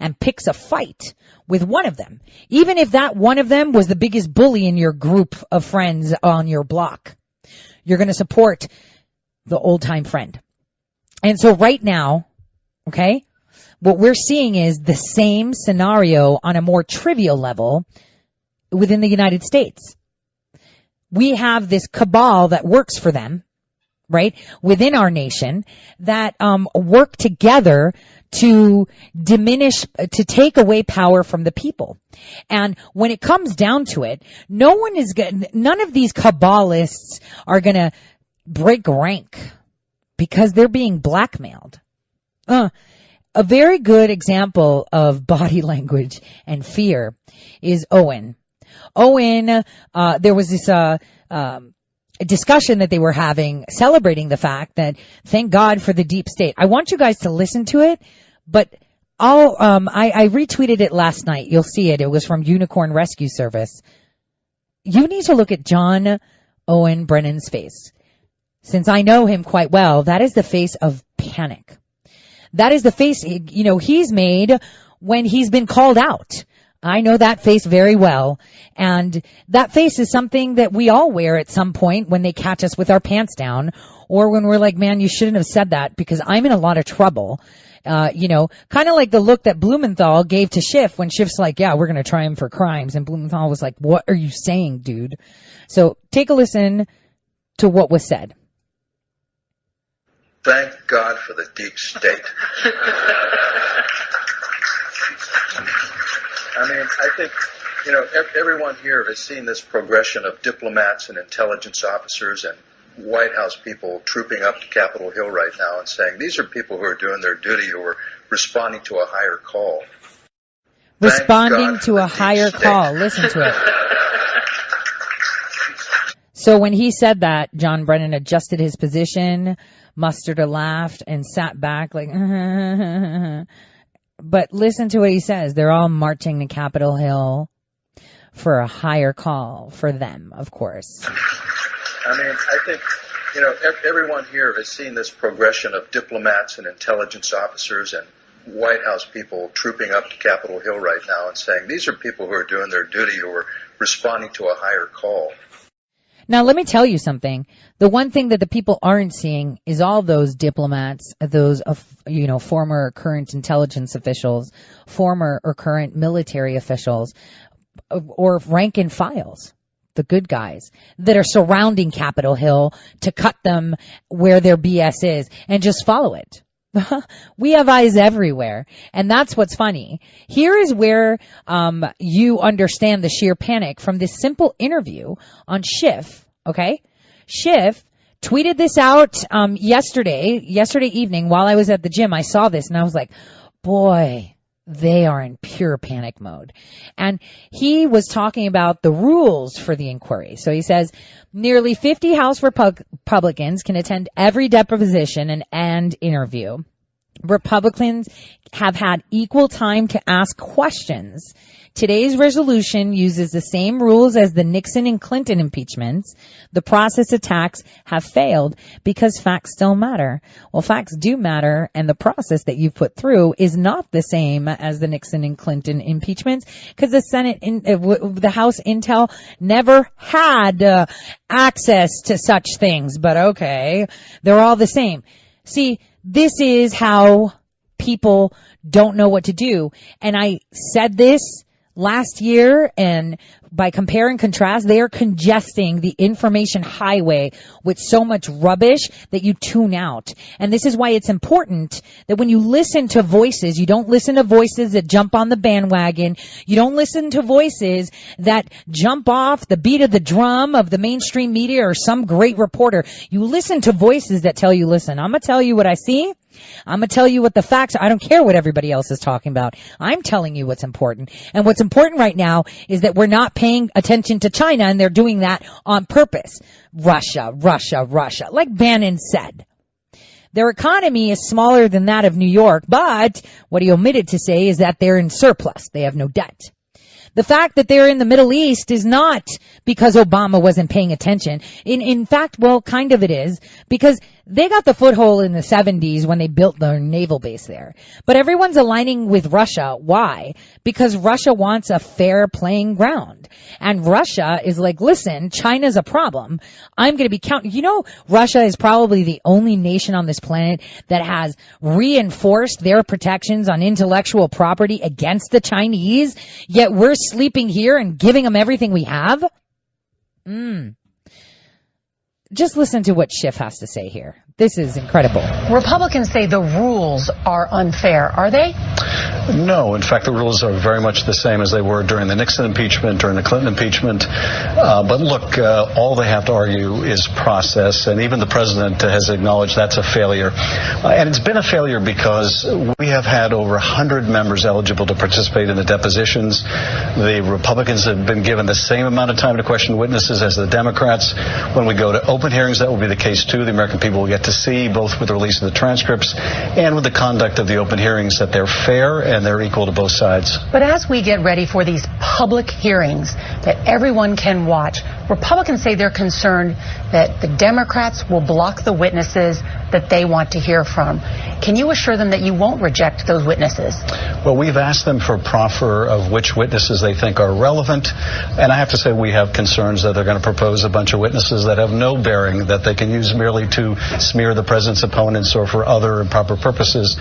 and picks a fight with one of them, even if that one of them was the biggest bully in your group of friends on your block, you're going to support the old-time friend. And so right now, okay, what we're seeing is the same scenario on a more trivial level within the United States. We have this cabal that works for them, right, within our nation, that work together to take away power from the people. And when it comes down to it, none of these cabalists are going to break rank because they're being blackmailed. A very good example of body language and fear is Owen. There was this discussion that they were having, celebrating the fact that, thank God for the deep state. I want you guys to listen to it, but I retweeted it last night. You'll see it. It was from Unicorn Rescue Service. You need to look at John Owen Brennan's face. Since I know him quite well, that is the face of panic. That is the face, he's made when he's been called out. I know that face very well. And that face is something that we all wear at some point when they catch us with our pants down, or when we're like, man, you shouldn't have said that because I'm in a lot of trouble. Kind of like the look that Blumenthal gave to Schiff when Schiff's like, yeah, we're going to try him for crimes. And Blumenthal was like, what are you saying, dude? So take a listen to what was said. Thank God for the deep state. I mean, I think, everyone here has seen this progression of diplomats and intelligence officers and White House people trooping up to Capitol Hill right now and saying, these are people who are doing their duty, who are responding to a higher call. Responding to a higher call. Listen to it. So when he said that, John Brennan adjusted his position, mustered a laugh, and sat back like, But listen to what he says. They're all marching to Capitol Hill for a higher call for them, of course. I mean, I think, everyone here has seen this progression of diplomats and intelligence officers and White House people trooping up to Capitol Hill right now and saying, these are people who are doing their duty, who are responding to a higher call. Now, let me tell you something. The one thing that the people aren't seeing is all those diplomats, those, former or current intelligence officials, former or current military officials, or rank and files, the good guys that are surrounding Capitol Hill to cut them where their BS is and just follow it. We have eyes everywhere. And that's what's funny. Here is where you understand the sheer panic from this simple interview on Schiff. Okay? Schiff tweeted this out yesterday evening while I was at the gym. I saw this and I was like, boy, they are in pure panic mode. And he was talking about the rules for the inquiry. So he says, nearly 50 House Republicans can attend every deposition and interview. Republicans have had equal time to ask questions. Today's resolution uses the same rules as the Nixon and Clinton impeachments. The process attacks have failed because facts still matter. Well, facts do matter, and the process that you put through is not the same as the Nixon and Clinton impeachments because the Senate, the House Intel never had access to such things. But okay, they're all the same. See, this is how people don't know what to do. And I said this last year, and by compare and contrast, they are congesting the information highway with so much rubbish that you tune out. And this is why it's important that when you listen to voices, you don't listen to voices that jump on the bandwagon. You don't listen to voices that jump off the beat of the drum of the mainstream media or some great reporter. You listen to voices that tell you, listen, I'm going to tell you what I see. I'm going to tell you what the facts are. I don't care what everybody else is talking about. I'm telling you what's important. And what's important right now is that we're not paying attention to China, and they're doing that on purpose. Russia. Like Bannon said. Their economy is smaller than that of New York, but what he omitted to say is that they're in surplus. They have no debt. The fact that they're in the Middle East is not because Obama wasn't paying attention. In fact, well, kind of it is, because they got the foothold in the 70s when they built their naval base there. But everyone's aligning with Russia. Why? Because Russia wants a fair playing ground. And Russia is like, listen, China's a problem. I'm going to be counting. You know, Russia is probably the only nation on this planet that has reinforced their protections on intellectual property against the Chinese, yet we're sleeping here and giving them everything we have? Just listen to what Schiff has to say here. This is incredible. Republicans say the rules are unfair. Are they? No. In fact, the rules are very much the same as they were during the Nixon impeachment, during the Clinton impeachment. But look, all they have to argue is process, and even the president has acknowledged that's a failure. And it's been a failure because we have had over 100 members eligible to participate in the depositions. The Republicans have been given the same amount of time to question witnesses as the Democrats. When we go to open hearings, that will be the case too. The American people will get to see, both with the release of the transcripts and with the conduct of the open hearings, that they're fair and they're equal to both sides. But as we get ready for these public hearings that everyone can watch, Republicans say they're concerned that the Democrats will block the witnesses that they want to hear from. Can you assure them that you won't reject those witnesses? Well, we've asked them for a proffer of which witnesses they think are relevant, and I have to say we have concerns that they're going to propose a bunch of witnesses that have no bearing, that they can use merely to smear the president's opponents or for other improper purposes.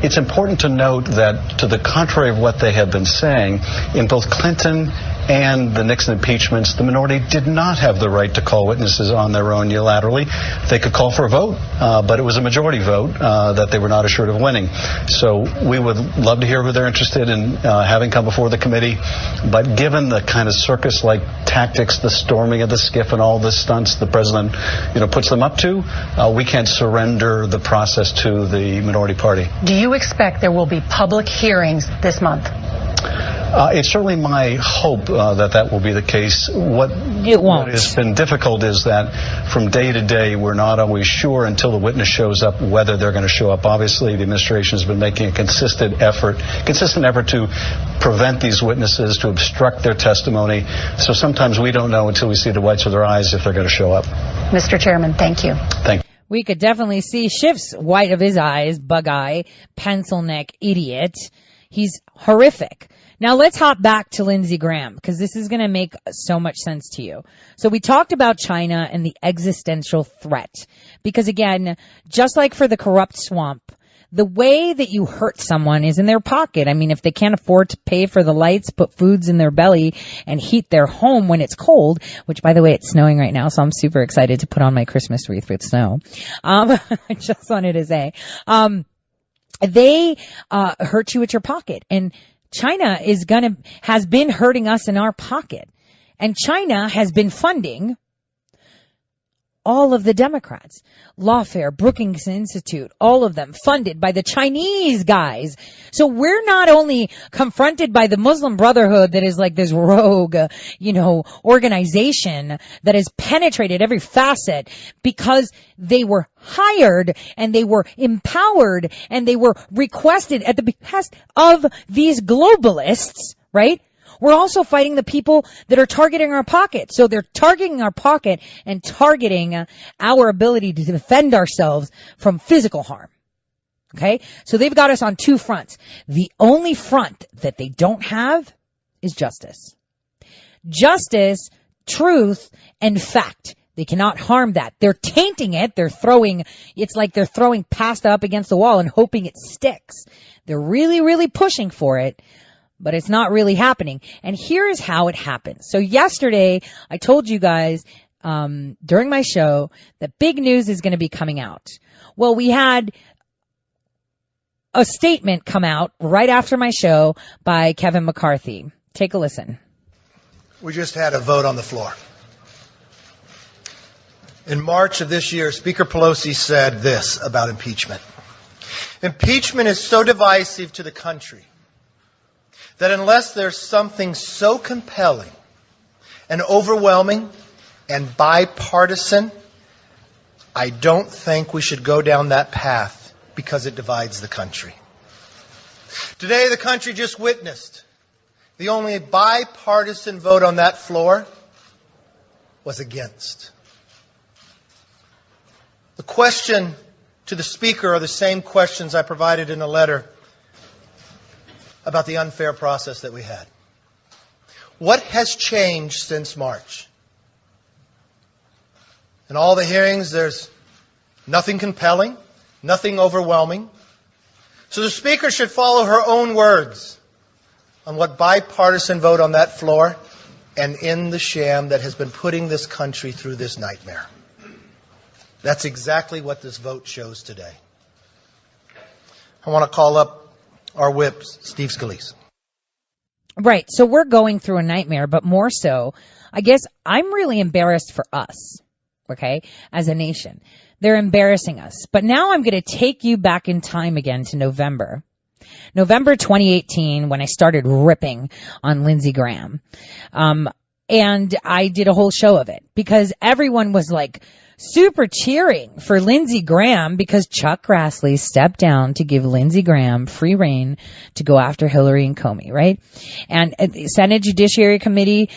It's important to note that, to the contrary of what they have been saying, in both Clinton and the Nixon impeachments, the minority did not have the right to call witnesses on their own unilaterally. They could call for a vote, but it was a majority vote that they were not assured of winning. So we would love to hear who they're interested in having come before the committee. But given the kind of circus-like tactics, the storming of the skiff and all the stunts the president, puts them up to, we can't surrender the process to the minority party. Do you expect there will be public hearings this month? It's certainly my hope that will be the case. What has been difficult is that from day to day, we're not always sure until the witness shows up whether they're going to show up. Obviously, the administration has been making a consistent effort to prevent these witnesses, to obstruct their testimony. So sometimes we don't know until we see the whites of their eyes if they're going to show up. Mr. Chairman, thank you. Thank you. We could definitely see Schiff's white of his eyes, bug eye, pencil neck idiot. He's horrific. Now let's hop back to Lindsey Graham, because this is going to make so much sense to you. So we talked about China and the existential threat, because again, just like for the corrupt swamp, the way that you hurt someone is in their pocket. I mean, if they can't afford to pay for the lights, put foods in their belly, and heat their home when it's cold, which, by the way, it's snowing right now, so I'm super excited to put on my Christmas wreath with snow. I just wanted to say, they hurt you at your pocket. And China has been hurting us in our pocket. And China has been funding all of the Democrats. Lawfare, Brookings Institute, all of them funded by the Chinese guys. So we're not only confronted by the Muslim Brotherhood that is like this rogue, organization that has penetrated every facet because they were hired and they were empowered and they were requested at the behest of these globalists, right? We're also fighting the people that are targeting our pocket. So they're targeting our pocket and targeting our ability to defend ourselves from physical harm. Okay? So they've got us on two fronts. The only front that they don't have is justice. Justice, truth, and fact. They cannot harm that. They're tainting it. It's like they're throwing pasta up against the wall and hoping it sticks. They're really, really pushing for it. But it's not really happening. And here is how it happens. So yesterday, I told you guys, during my show that big news is going to be coming out. Well, we had a statement come out right after my show by Kevin McCarthy. Take a listen. We just had a vote on the floor. In March of this year, Speaker Pelosi said this about impeachment. Impeachment is so divisive to the country that unless there's something so compelling and overwhelming and bipartisan, I don't think we should go down that path because it divides the country. Today, the country just witnessed the only bipartisan vote on that floor was against. The question to the Speaker are the same questions I provided in a letter about the unfair process that we had. What has changed since March? In all the hearings, there's nothing compelling, nothing overwhelming. So the Speaker should follow her own words on what bipartisan vote on that floor and end the sham that has been putting this country through this nightmare. That's exactly what this vote shows today. I want to call up our whip, Steve Scalise. Right. So we're going through a nightmare, but more so, I guess I'm really embarrassed for us, okay, as a nation. They're embarrassing us. But now I'm going to take you back in time again to November 2018, when I started ripping on Lindsey Graham. And I did a whole show of it because everyone was like, super cheering for Lindsey Graham because Chuck Grassley stepped down to give Lindsey Graham free rein to go after Hillary and Comey, right? And at the Senate Judiciary Committee,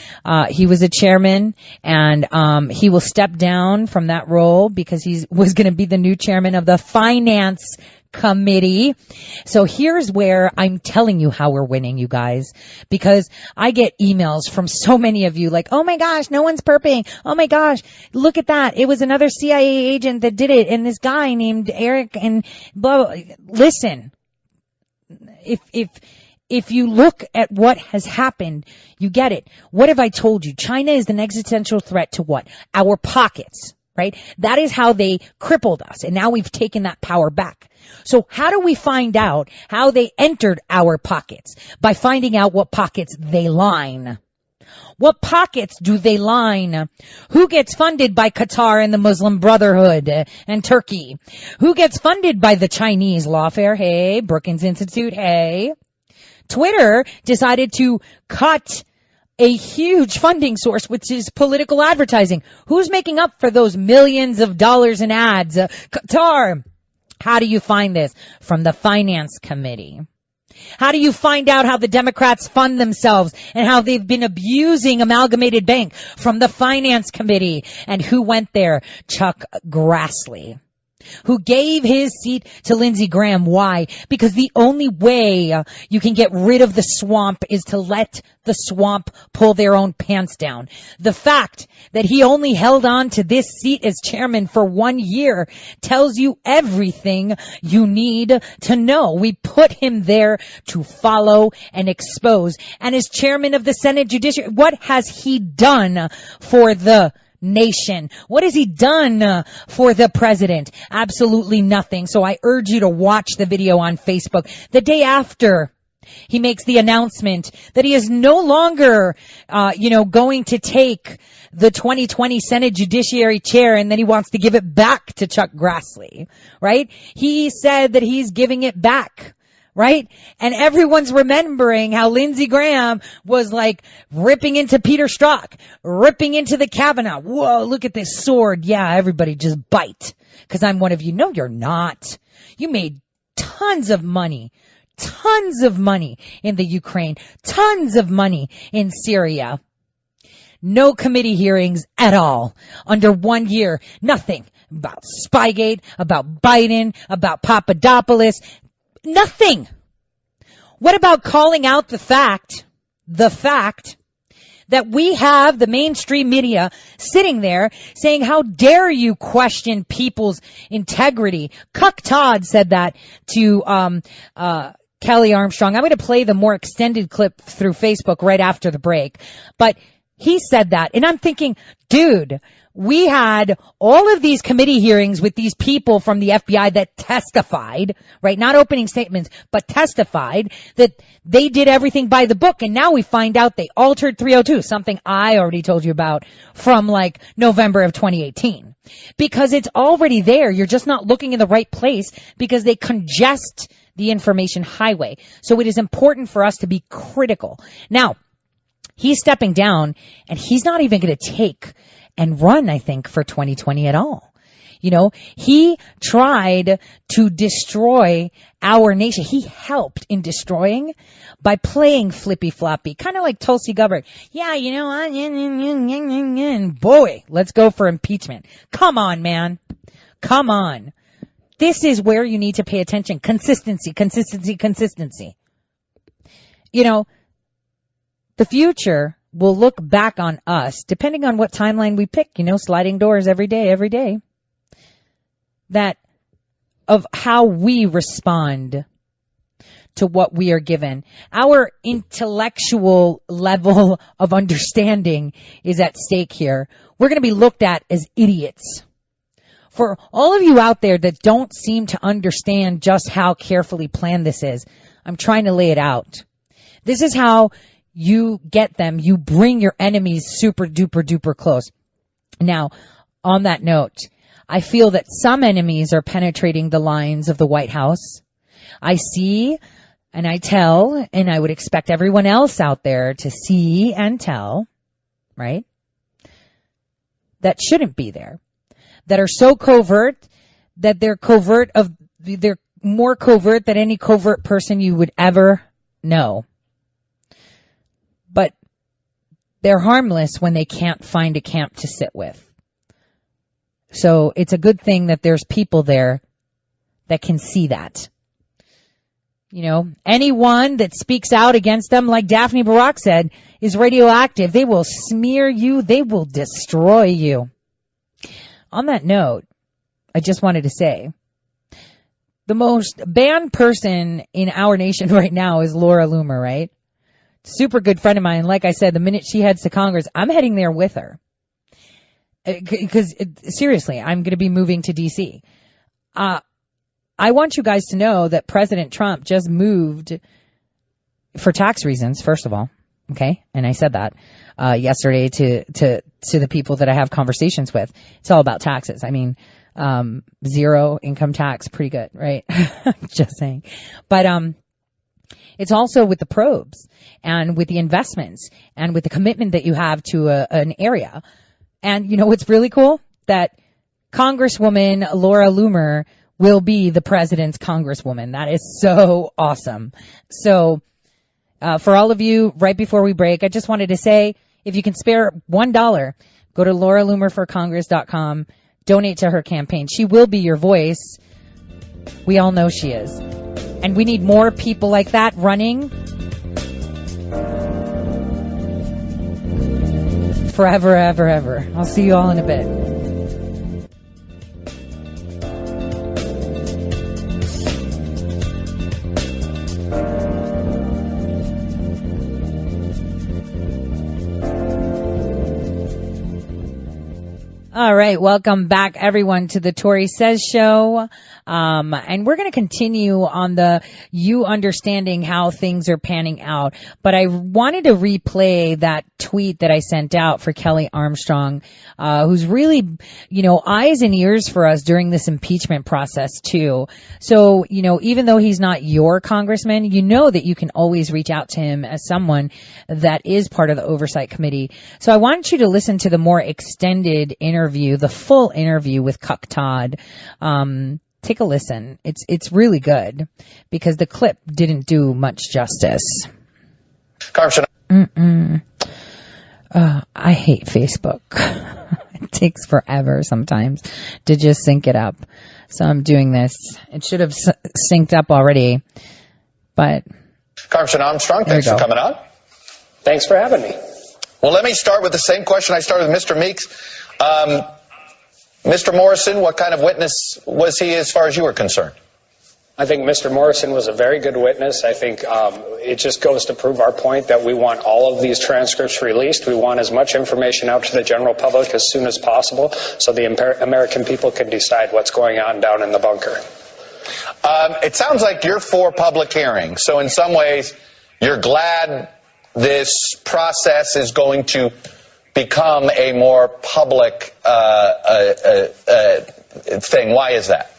he was a chairman, and he will step down from that role because he was going to be the new chairman of the Finance Committee. So here's where I'm telling you how we're winning, you guys, because I get emails from so many of you like, oh my gosh, no one's perping. Oh my gosh, look at that. It was another CIA agent that did it, and this guy named Eric and blah, blah. Listen, if you look at what has happened, you get it. What have I told you? China is an existential threat to what? Our pockets, right? That is how they crippled us, and now we've taken that power back. So how do we find out how they entered our pockets? By finding out what pockets they line. What pockets do they line? Who gets funded by Qatar and the Muslim Brotherhood and Turkey? Who gets funded by the Chinese lawfare? Hey, Brookings Institute, hey. Twitter decided to cut a huge funding source, which is political advertising. Who's making up for those millions of dollars in ads? Qatar. How do you find this? From the Finance Committee. How do you find out how the Democrats fund themselves and how they've been abusing Amalgamated Bank? From the Finance Committee. And who went there? Chuck Grassley, who gave his seat to Lindsey Graham. Why? Because the only way you can get rid of the swamp is to let the swamp pull their own pants down. The fact that he only held on to this seat as chairman for 1 year tells you everything you need to know. We put him there to follow and expose. And as chairman of the Senate Judiciary, what has he done for the nation? What has he done for the president? Absolutely nothing. So I urge you to watch the video on Facebook the day after He makes the announcement that he is no longer, going to take the 2020 Senate Judiciary chair, and then he wants to give it back to Chuck Grassley, right? He said that he's giving it back, right? And everyone's remembering how Lindsey Graham was like ripping into Peter Strzok, ripping into the Kavanaugh. Whoa, look at this sword. Yeah, everybody just bite because I'm one of you. No, you're not. You made tons of money in the Ukraine, tons of money in Syria. No committee hearings at all under 1 year. Nothing about Spygate, about Biden, about Papadopoulos. Nothing. What about calling out the fact that we have the mainstream media sitting there saying, how dare you question people's integrity? Cuck Todd said that to Kelly Armstrong. I'm going to play the more extended clip through Facebook right after the break. But he said that, and I'm thinking, dude, we had all of these committee hearings with these people from the FBI that testified, right? Not opening statements, but testified that they did everything by the book. And now we find out they altered 302, something I already told you about from like November of 2018. Because it's already there. You're just not looking in the right place because they congest the information highway. So it is important for us to be critical. Now, he's stepping down, and he's not even going to take and run, I think, for 2020 at all. He tried to destroy our nation. He helped in destroying by playing flippy-floppy, kind of like Tulsi Gabbard. Yeah, you know what? Boy, let's go for impeachment. Come on, man. Come on. This is where you need to pay attention. Consistency. The future will look back on us, depending on what timeline we pick, sliding doors every day, that of how we respond to what we are given. Our intellectual level of understanding is at stake here. We're going to be looked at as idiots. For all of you out there that don't seem to understand just how carefully planned this is, I'm trying to lay it out. This is how you get them. You bring your enemies super duper duper close. Now, on that note, I feel that some enemies are penetrating the lines of the White House. I see and I tell, and I would expect everyone else out there to see and tell, right? That shouldn't be there. That are so covert that they're more covert than any covert person you would ever know. But they're harmless when they can't find a camp to sit with. So it's a good thing that there's people there that can see that. Anyone that speaks out against them, like Daphne Barak said, is radioactive. They will smear you. They will destroy you. On that note, I just wanted to say, the most banned person in our nation right now is Laura Loomer, right? Super good friend of mine. Like I said, the minute she heads to Congress, I'm heading there with her. Because seriously, I'm going to be moving to D.C. I want you guys to know that President Trump just moved for tax reasons, first of all. Okay. And I said that, yesterday to the people that I have conversations with. It's all about taxes. I mean, 0 income tax, pretty good, right? Just saying. But, it's also with the probes and with the investments and with the commitment that you have to an area. And what's really cool? That Congresswoman Laura Loomer will be the president's congresswoman. That is so awesome. So, for all of you, right before we break, I just wanted to say, if you can spare $1, go to lauraloomerforcongress.com, donate to her campaign. She will be your voice. We all know she is. And we need more people like that running forever, ever, ever. I'll see you all in a bit. All right. Welcome back, everyone, to the Tori Says Show. And we're going to continue on you understanding how things are panning out. But I wanted to replay that tweet that I sent out for Kelly Armstrong, who's really, eyes and ears for us during this impeachment process, too. So, even though he's not your congressman, you know that you can always reach out to him as someone that is part of the Oversight Committee. So I want you to listen to the more extended interview, the full interview with Cuck Todd. Take a listen. It's really good because the clip didn't do much justice. I hate Facebook. It takes forever sometimes to just sync it up. So I'm doing this. It should have synced up already, but. Congressman Armstrong, thanks for coming on. Thanks for having me. Well, let me start with the same question I started with Mr. Meeks. Mr. Morrison, what kind of witness was he as far as you were concerned? I think Mr. Morrison was a very good witness. I think it just goes to prove our point that we want all of these transcripts released. We want as much information out to the general public as soon as possible so the American people can decide what's going on down in the bunker. It sounds like you're for public hearings. So in some ways, you're glad this process is going to become a more public thing. Why is that?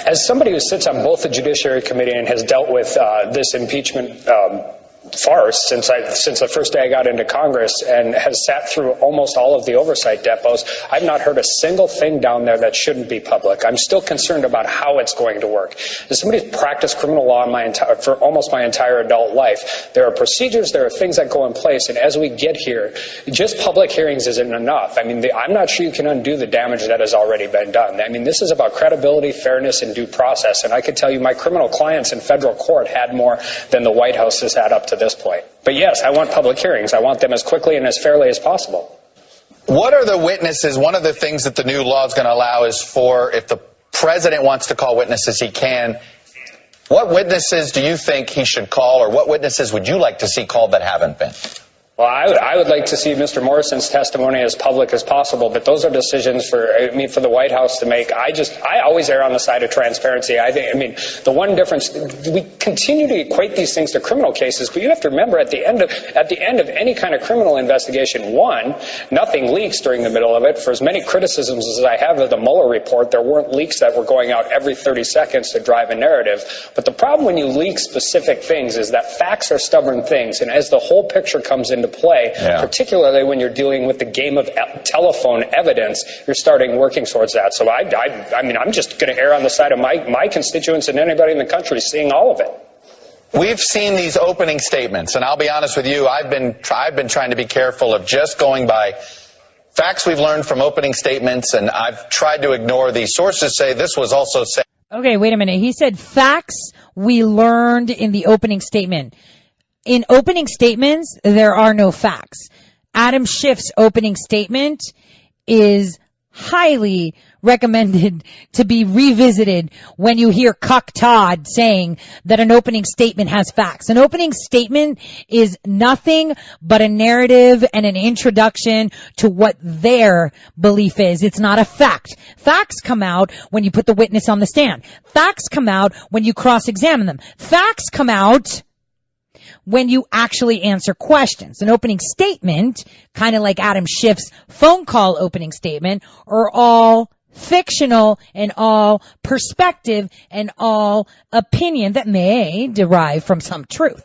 As somebody who sits on both the Judiciary Committee and has dealt with this impeachment farce since the first day I got into Congress and has sat through almost all of the oversight depots, I've not heard a single thing down there that shouldn't be public. I'm still concerned about how it's going to work. As somebody who's practiced criminal law for almost my entire adult life, there are procedures, there are things that go in place, and as we get here, just public hearings isn't enough. I mean, I'm not sure you can undo the damage that has already been done. I mean, this is about credibility, fairness, and due process, and I could tell you my criminal clients in federal court had more than the White House has had up to this point. But yes, I want public hearings. I want them as quickly and as fairly as possible. What are the witnesses? One of the things that the new law is going to allow is for, if the president wants to call witnesses, he can. What witnesses do you think he should call, or what witnesses would you like to see called that haven't been? Well, I would like to see Mr. Morrison's testimony as public as possible, but those are decisions for the White House to make. I always err on the side of transparency. The one difference, we continue to equate these things to criminal cases, but you have to remember at the end of any kind of criminal investigation, one, nothing leaks during the middle of it. For as many criticisms as I have of the Mueller report, there weren't leaks that were going out every 30 seconds to drive a narrative. But the problem when you leak specific things is that facts are stubborn things, and as the whole picture comes into play, particularly when you're dealing with the game of telephone evidence, you're starting working towards that. So I'm just going to err on the side of my constituents and anybody in the country seeing all of it. We've seen these opening statements, and I'll be honest with you, I've been trying to be careful of just going by facts we've learned from opening statements, and I've tried to ignore these sources say this was also said. Okay, wait a minute. He said facts we learned in the opening statement. In opening statements, there are no facts. Adam Schiff's opening statement is highly recommended to be revisited when you hear Cuck Todd saying that an opening statement has facts. An opening statement is nothing but a narrative and an introduction to what their belief is. It's not a fact. Facts come out when you put the witness on the stand. Facts come out when you cross-examine them. Facts come out when you actually answer questions. An opening statement, kind of like Adam Schiff's phone call opening statement, are all fictional and all perspective and all opinion that may derive from some truth.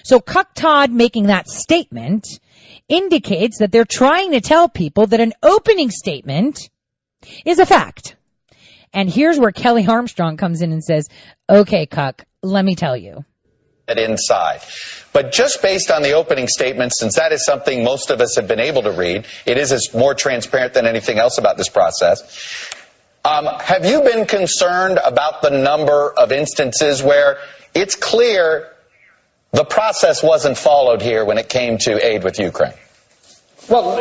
So Cuck Todd making that statement indicates that they're trying to tell people that an opening statement is a fact. And here's where Kelly Armstrong comes in and says, okay, Cuck, let me tell you. Inside. But just based on the opening statement, since that is something most of us have been able to read, it is more transparent than anything else about this process. Have you been concerned about the number of instances where it's clear the process wasn't followed here when it came to aid with Ukraine? Well,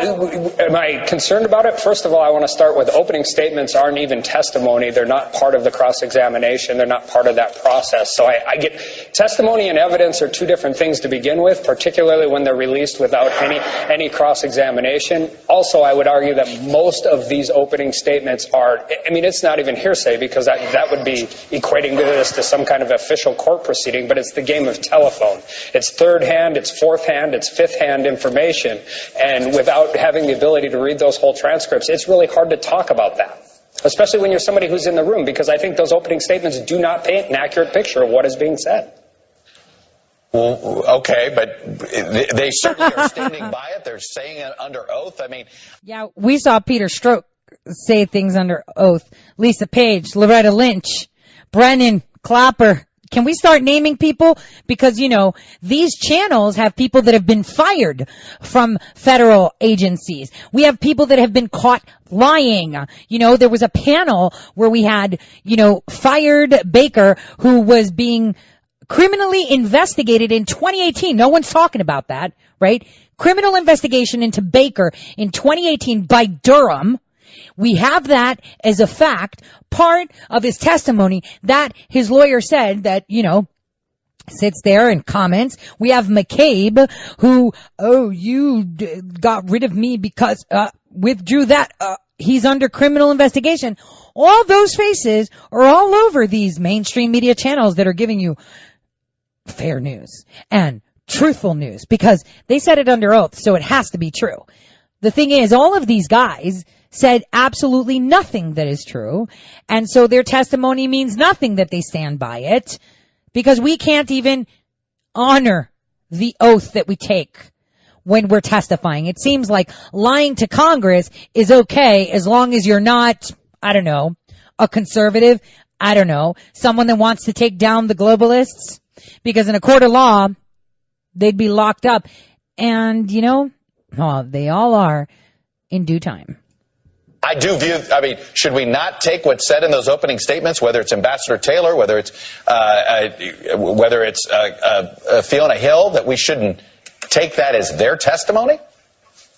am I concerned about it? First of all, I want to start with opening statements aren't even testimony. They're not part of the cross-examination. They're not part of that process. So I get testimony and evidence are two different things to begin with, particularly when they're released without any cross-examination. Also, I would argue that most of these opening statements are, I mean, it's not even hearsay because that would be equating this to some kind of official court proceeding, but it's the game of telephone. It's third hand, it's fourth hand, it's fifth hand information. And without having the ability to read those whole transcripts, it's really hard to talk about that, especially when you're somebody who's in the room, because I think those opening statements do not paint an accurate picture of what is being said. Well, okay, but they certainly are standing by it. They're saying it under oath. I mean, yeah, we saw Peter Strzok say things under oath. Lisa Page, Loretta Lynch, Brennan Clapper. Can we start naming people? Because, you know, these channels have people that have been fired from federal agencies. We have people that have been caught lying. You know, there was a panel where we had, you know, fired Baker who was being criminally investigated in 2018. No one's talking about that, right? Criminal investigation into Baker in 2018 by Durham. We have that as a fact, part of his testimony that his lawyer said that, you know, sits there and comments. We have McCabe who, you got rid of me because, withdrew that, he's under criminal investigation. All those faces are all over these mainstream media channels that are giving you fair news and truthful news because they said it under oath, so it has to be true. The thing is, all of these guys said absolutely nothing that is true, and so their testimony means nothing that they stand by it, because we can't even honor the oath that we take when we're testifying. It seems like lying to Congress is okay as long as you're not, I don't know, a conservative, I don't know, someone that wants to take down the globalists, because in a court of law, they'd be locked up, and, you know, they all are in due time. I do view, I mean, should we not take what's said in those opening statements, whether it's Ambassador Taylor, whether it's Fiona Hill, that we shouldn't take that as their testimony?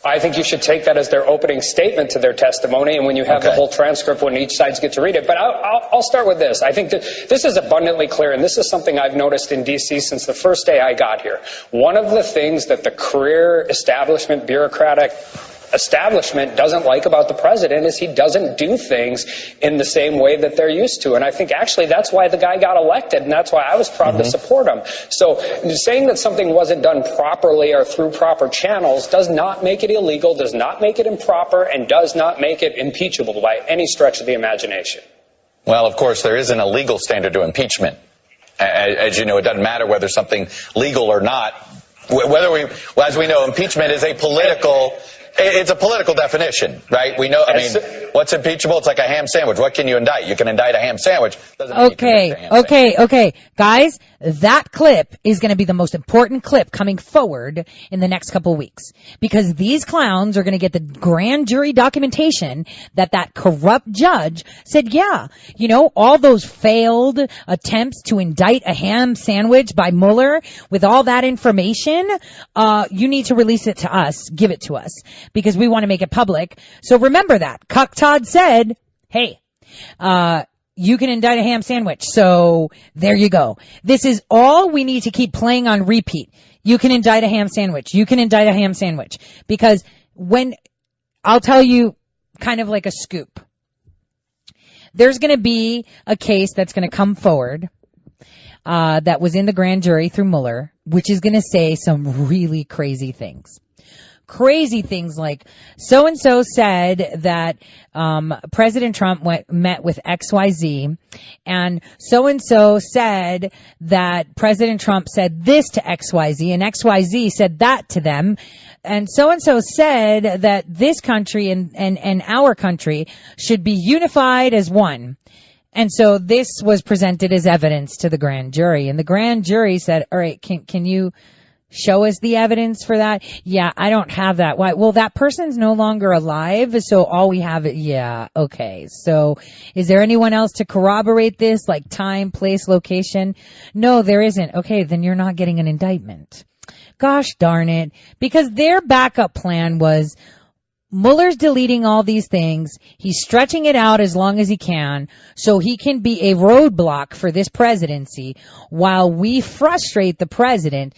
I think you should take that as their opening statement to their testimony, and when you have the whole transcript, when each sides get to read it. But I'll start with this. I think that this is abundantly clear, and this is something I've noticed in D.C. since the first day I got here. One of the things that the career establishment, bureaucratic establishment doesn't like about the president is he doesn't do things in the same way that they're used to. And I think actually that's why the guy got elected, and that's why I was proud to support him. So saying that something wasn't done properly or through proper channels does not make it illegal, does not make it improper, and does not make it impeachable by any stretch of the imagination. Well, of course, there isn't a legal standard to impeachment. As you know, it doesn't matter whether something's legal or not. As we know, impeachment is a political... It's a political definition, right? We know, I mean, what's impeachable? It's like a ham sandwich. What can you indict? You can indict a ham sandwich. Doesn't mean you can indict a ham sandwich. Okay. Guys, that clip is going to be the most important clip coming forward in the next couple of weeks. Because these clowns are going to get the grand jury documentation that corrupt judge said, yeah, you know, all those failed attempts to indict a ham sandwich by Mueller with all that information, you need to release it to us, give it to us. Because we want to make it public. So remember that. Cuck Todd said, hey, you can indict a ham sandwich. So there you go. This is all we need to keep playing on repeat. You can indict a ham sandwich. You can indict a ham sandwich. Because I'll tell you kind of like a scoop. There's going to be a case that's going to come forward that was in the grand jury through Mueller, which is going to say some really crazy things. Crazy things like so-and-so said that President Trump met with XYZ, and so-and-so said that President Trump said this to XYZ, and XYZ said that to them, and so-and-so said that this country and our country should be unified as one. And so this was presented as evidence to the grand jury, and the grand jury said, all right, can you show us the evidence for that? Yeah, I don't have that. Why? Well, that person's no longer alive, so all we have is, yeah, okay. So is there anyone else to corroborate this, like time, place, location? No, there isn't. Okay, then you're not getting an indictment. Gosh darn it. Because their backup plan was Mueller's deleting all these things. He's stretching it out as long as he can so he can be a roadblock for this presidency while we frustrate the president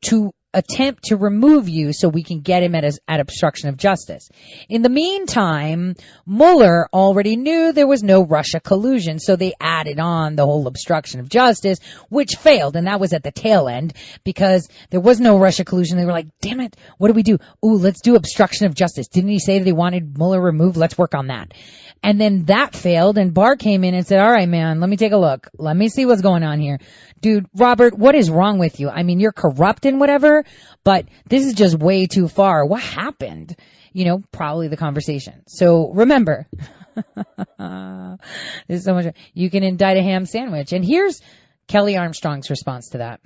to attempt to remove you so we can get him at obstruction of justice. In the meantime, Mueller already knew there was no Russia collusion, so they added on the whole obstruction of justice, which failed, and that was at the tail end because there was no Russia collusion. They were like, damn it, what do we do? Ooh, let's do obstruction of justice. Didn't he say that he wanted Mueller removed? Let's work on that. And then that failed, and Barr came in and said, all right, man, let me take a look. Let me see what's going on here. Dude, Robert, what is wrong with you? I mean, you're corrupt and whatever, but this is just way too far. What happened? You know, probably the conversation. So remember, there's so much. You can indict a ham sandwich. And here's Kelly Armstrong's response to that.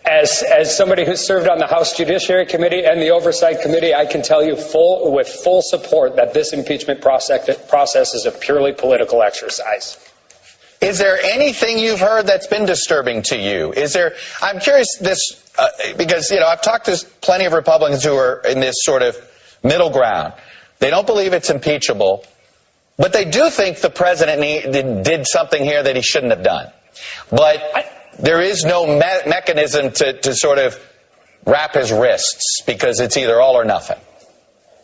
As somebody who's served on the House Judiciary Committee and the Oversight Committee, I can tell you with full support that this impeachment process is a purely political exercise. Is there anything you've heard that's been disturbing to you? I'm curious because, I've talked to plenty of Republicans who are in this sort of middle ground. They don't believe it's impeachable, but they do think the president did something here that he shouldn't have done. But there is no mechanism to sort of wrap his wrists because it's either all or nothing.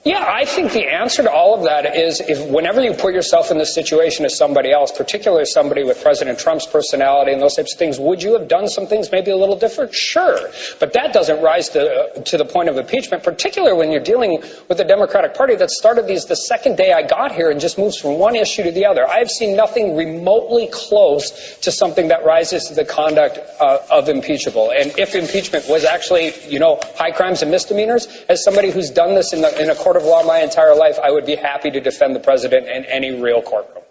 Yeah, I think the answer to all of that is whenever you put yourself in this situation as somebody else, particularly somebody with President Trump's personality and those types of things, would you have done some things maybe a little different? Sure. But that doesn't rise to the point of impeachment, particularly when you're dealing with the Democratic Party that started these the second day I got here and just moves from one issue to the other. I've seen nothing remotely close to something that rises to the conduct of impeachable. And if impeachment was actually, high crimes and misdemeanors, as somebody who's done this in a court of law my entire life, I would be happy to defend the president in any real courtroom.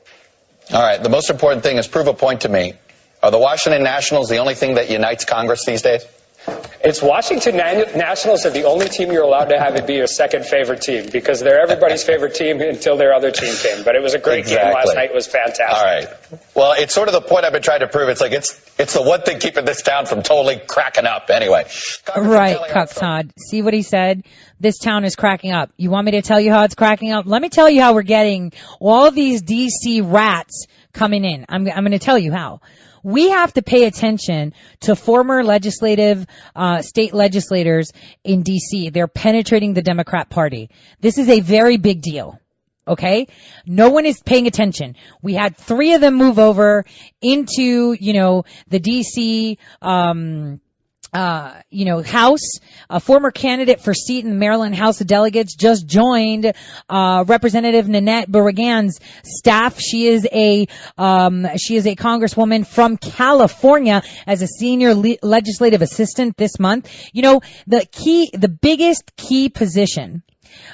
All right. The most important thing is prove a point to me. Are the Washington Nationals the only thing that unites Congress these days? It's Washington Nationals are the only team you're allowed to have it be your second favorite team because they're everybody's favorite team until their other team came. But it was a great game last night. It was fantastic. All right. Well, it's sort of the point I've been trying to prove. It's like it's the one thing keeping this town from totally cracking up. Anyway. Right, Cuck Todd. See what he said? This town is cracking up. You want me to tell you how it's cracking up? Let me tell you how we're getting all these D.C. rats coming in. I'm going to tell you how. We have to pay attention to former state legislators in D.C. They're penetrating the Democrat Party. This is a very big deal. Okay? No one is paying attention. We had 3 of them move over into, the D.C., House. A former candidate for seat in the Maryland House of Delegates just joined Representative Nanette Barragan's staff. She is a congresswoman from California as a senior legislative assistant this month. The biggest key position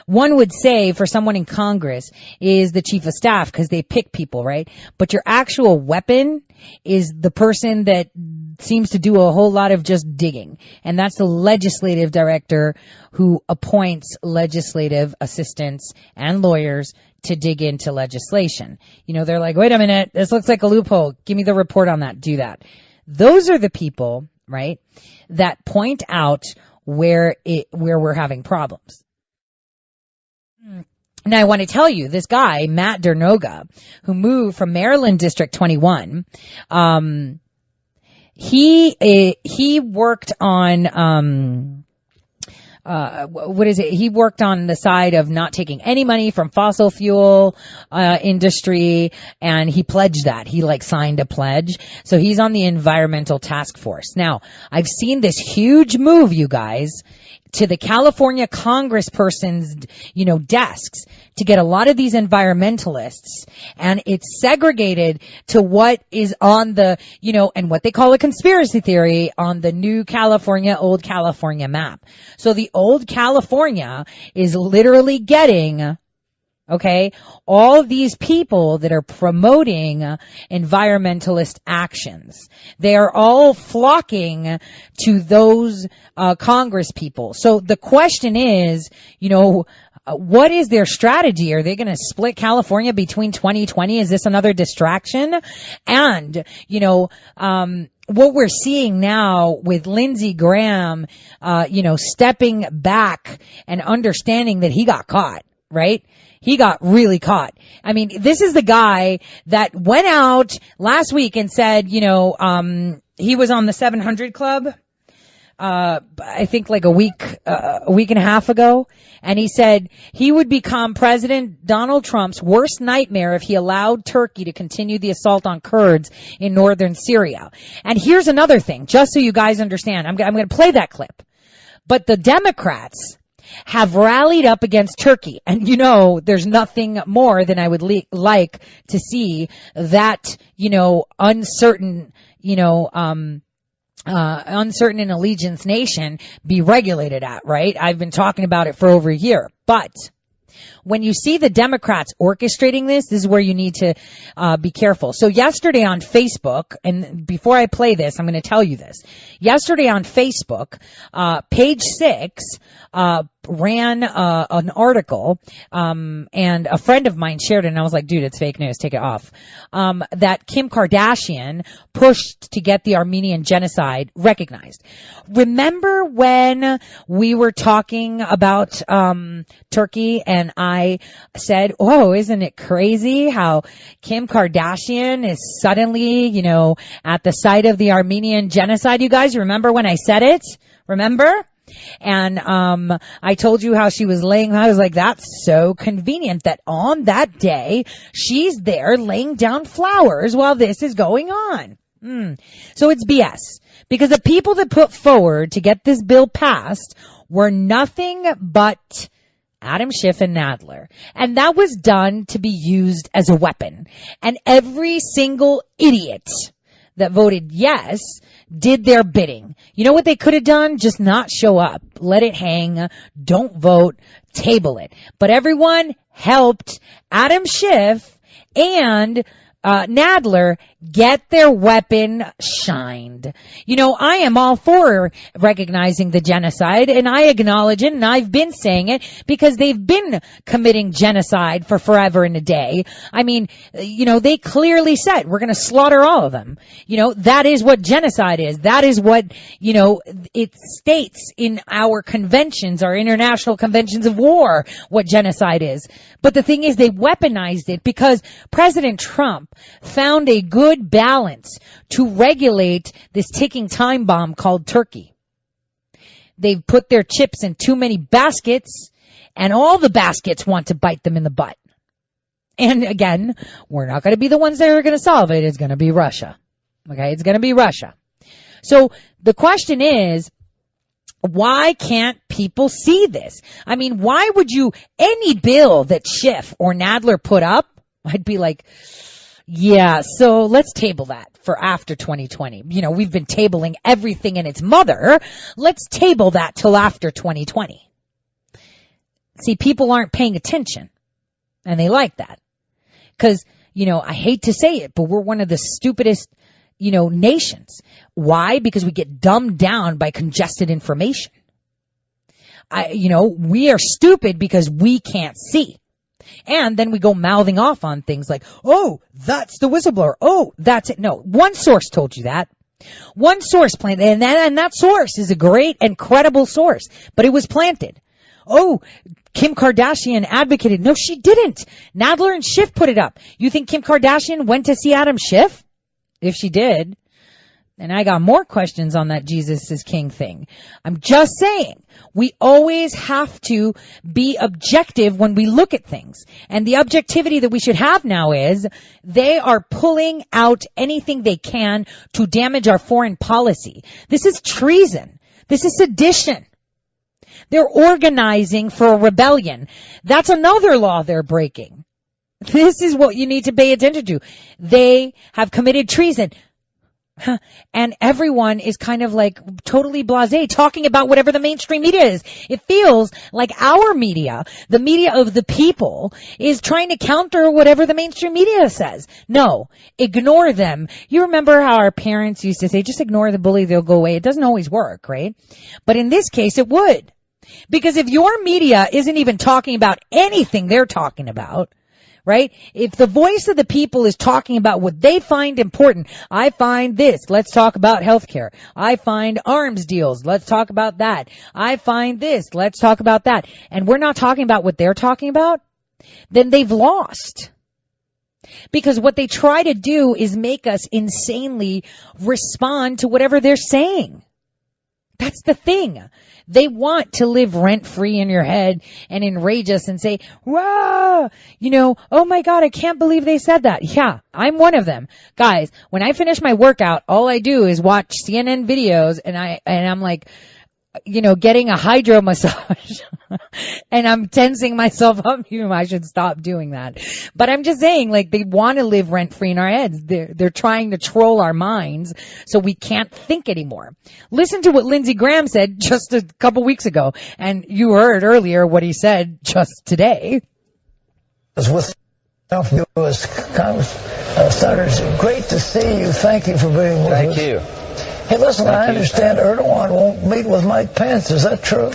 one would say for someone in Congress is the chief of staff because they pick people, right? But your actual weapon is the person that seems to do a whole lot of just digging. And that's the legislative director who appoints legislative assistants and lawyers to dig into legislation. They're like, wait a minute, this looks like a loophole. Give me the report on that. Do that. Those are the people, right, that point out where we're having problems. Now, I want to tell you, this guy, Matt Dernoga, who moved from Maryland District 21, he worked on, he worked on the side of not taking any money from fossil fuel, industry, and he pledged that. He signed a pledge. So he's on the environmental task force. Now, I've seen this huge move, you guys, to the California congressperson's, desks to get a lot of these environmentalists, and it's segregated to what is on the, and what they call a conspiracy theory on the new California, old California map. So the old California is literally getting, all of these people that are promoting environmentalist actions. They are all flocking to those Congress people. So the question is, what is their strategy? Are they going to split California between 2020? Is this another distraction? And, what we're seeing now with Lindsey Graham, stepping back and understanding that he got caught, right? He got really caught. I mean, this is the guy that went out last week and said, he was on the 700 Club, I think like a week and a half ago. And he said he would become President Donald Trump's worst nightmare if he allowed Turkey to continue the assault on Kurds in northern Syria. And here's another thing, just so you guys understand. I'm going to play that clip. But the Democrats have rallied up against Turkey. And there's nothing more than I would like to see that, uncertain and allegiance nation be regulated at, right? I've been talking about it for over a year. But when you see the Democrats orchestrating this is where you need to be careful. So yesterday on Facebook, and before I play this, I'm going to tell you this. Yesterday on Facebook, Page 6 ran an article, and a friend of mine shared it, and I was like, dude, it's fake news, take it off. That Kim Kardashian pushed to get the Armenian genocide recognized. Remember when we were talking about Turkey and I said, oh, isn't it crazy how Kim Kardashian is suddenly, at the site of the Armenian genocide? You guys remember when I said it? Remember? And I told you how she was I was like, that's so convenient that on that day she's there laying down flowers while this is going on. So it's BS, because the people that put forward to get this bill passed were nothing but Adam Schiff and Nadler. And that was done to be used as a weapon. And every single idiot that voted yes did their bidding. You know what they could have done? Just not show up. Let it hang. Don't vote. Table it. But everyone helped Adam Schiff and Nadler get their weapon shined. I am all for recognizing the genocide, and I acknowledge it, and I've been saying it because they've been committing genocide for forever and a day. I mean, they clearly said we're going to slaughter all of them. That is what genocide is. That is what, it states in our conventions, our international conventions of war, what genocide is. But the thing is, they weaponized it because President Trump found a good balance to regulate this ticking time bomb called Turkey. They've put their chips in too many baskets, and all the baskets want to bite them in the butt. And again, we're not going to be the ones that are going to solve it. It's going to be Russia. Okay, it's going to be Russia. So the question is, why can't people see this? I mean, why would any bill that Schiff or Nadler put up, I'd be like, yeah, so let's table that for after 2020. We've been tabling everything and its mother. Let's table that till after 2020. See, people aren't paying attention, and they like that. Because, I hate to say it, but we're one of the stupidest, nations. Why? Because we get dumbed down by congested information. We are stupid because we can't see. And then we go mouthing off on things like, oh, that's the whistleblower. Oh, that's it. No, one source told you that. One source planted, and that source is a great and credible source, but it was planted. Oh, Kim Kardashian advocated. No, she didn't. Nadler and Schiff put it up. You think Kim Kardashian went to see Adam Schiff? If she did, and I got more questions on that Jesus is King thing. I'm just saying, we always have to be objective when we look at things. And the objectivity that we should have now is they are pulling out anything they can to damage our foreign policy. This is treason. This is sedition. They're organizing for a rebellion. That's another law they're breaking. This is what you need to pay attention to. They have committed treason. And everyone is kind of like totally blasé, talking about whatever the mainstream media is. It feels like our media, the media of the people, is trying to counter whatever the mainstream media says. No, ignore them. You remember how our parents used to say, just ignore the bully, they'll go away. It doesn't always work, right? But in this case, it would. Because if your media isn't even talking about anything they're talking about, right? If the voice of the people is talking about what they find important, I find this, let's talk about healthcare. I find arms deals, let's talk about that. I find this, let's talk about that. And we're not talking about what they're talking about, then they've lost. Because what they try to do is make us insanely respond to whatever they're saying. That's the thing. They want to live rent-free in your head and enrage us and say, "Rah! Oh my God, I can't believe they said that." Yeah, I'm one of them. Guys, when I finish my workout, all I do is watch CNN videos and I'm like, getting a hydro massage and I'm tensing myself up. I should stop doing that. But I'm just saying, they want to live rent free in our heads. They're trying to troll our minds so we can't think anymore. Listen to what Lindsey Graham said just a couple weeks ago. And you heard earlier what he said just today. With you as Congress senators, great to see you. Thank you for being with us. Thank you. Hey, listen, I understand Erdogan won't meet with Mike Pence. Is that true?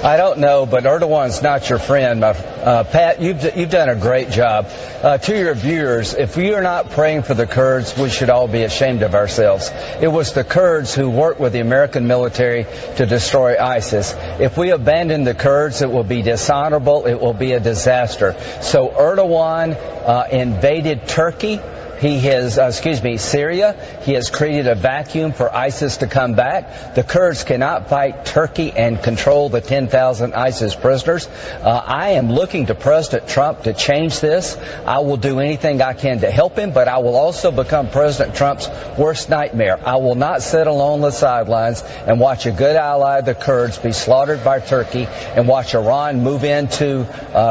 I don't know, but Erdogan's not your friend. Pat, you've done a great job. To your viewers, if we are not praying for the Kurds, we should all be ashamed of ourselves. It was the Kurds who worked with the American military to destroy ISIS. If we abandon the Kurds, it will be dishonorable. It will be a disaster. So Erdogan invaded Turkey. He has, Syria. He has created a vacuum for ISIS to come back. The Kurds cannot fight Turkey and control the 10,000 ISIS prisoners. I am looking to President Trump to change this. I will do anything I can to help him, but I will also become President Trump's worst nightmare. I will not sit alone on the sidelines and watch a good ally of the Kurds be slaughtered by Turkey and watch Iran move into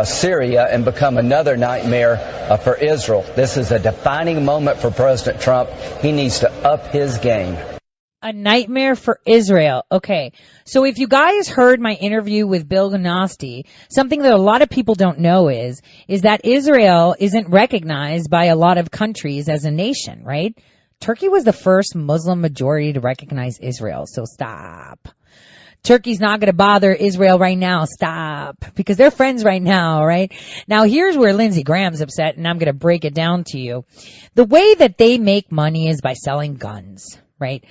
Syria and become another nightmare for Israel. This is a defining moment for President Trump. He needs to up his game. A nightmare for Israel. Okay. So if you guys heard my interview with Bill Gnosty, something that a lot of people don't know is that Israel isn't recognized by a lot of countries as a nation, right? Turkey was the first Muslim majority to recognize Israel. So stop. Turkey's not going to bother Israel right now. Stop. Because they're friends right now, right? Now, here's where Lindsey Graham's upset, and I'm going to break it down to you. The way that they make money is by selling guns, right?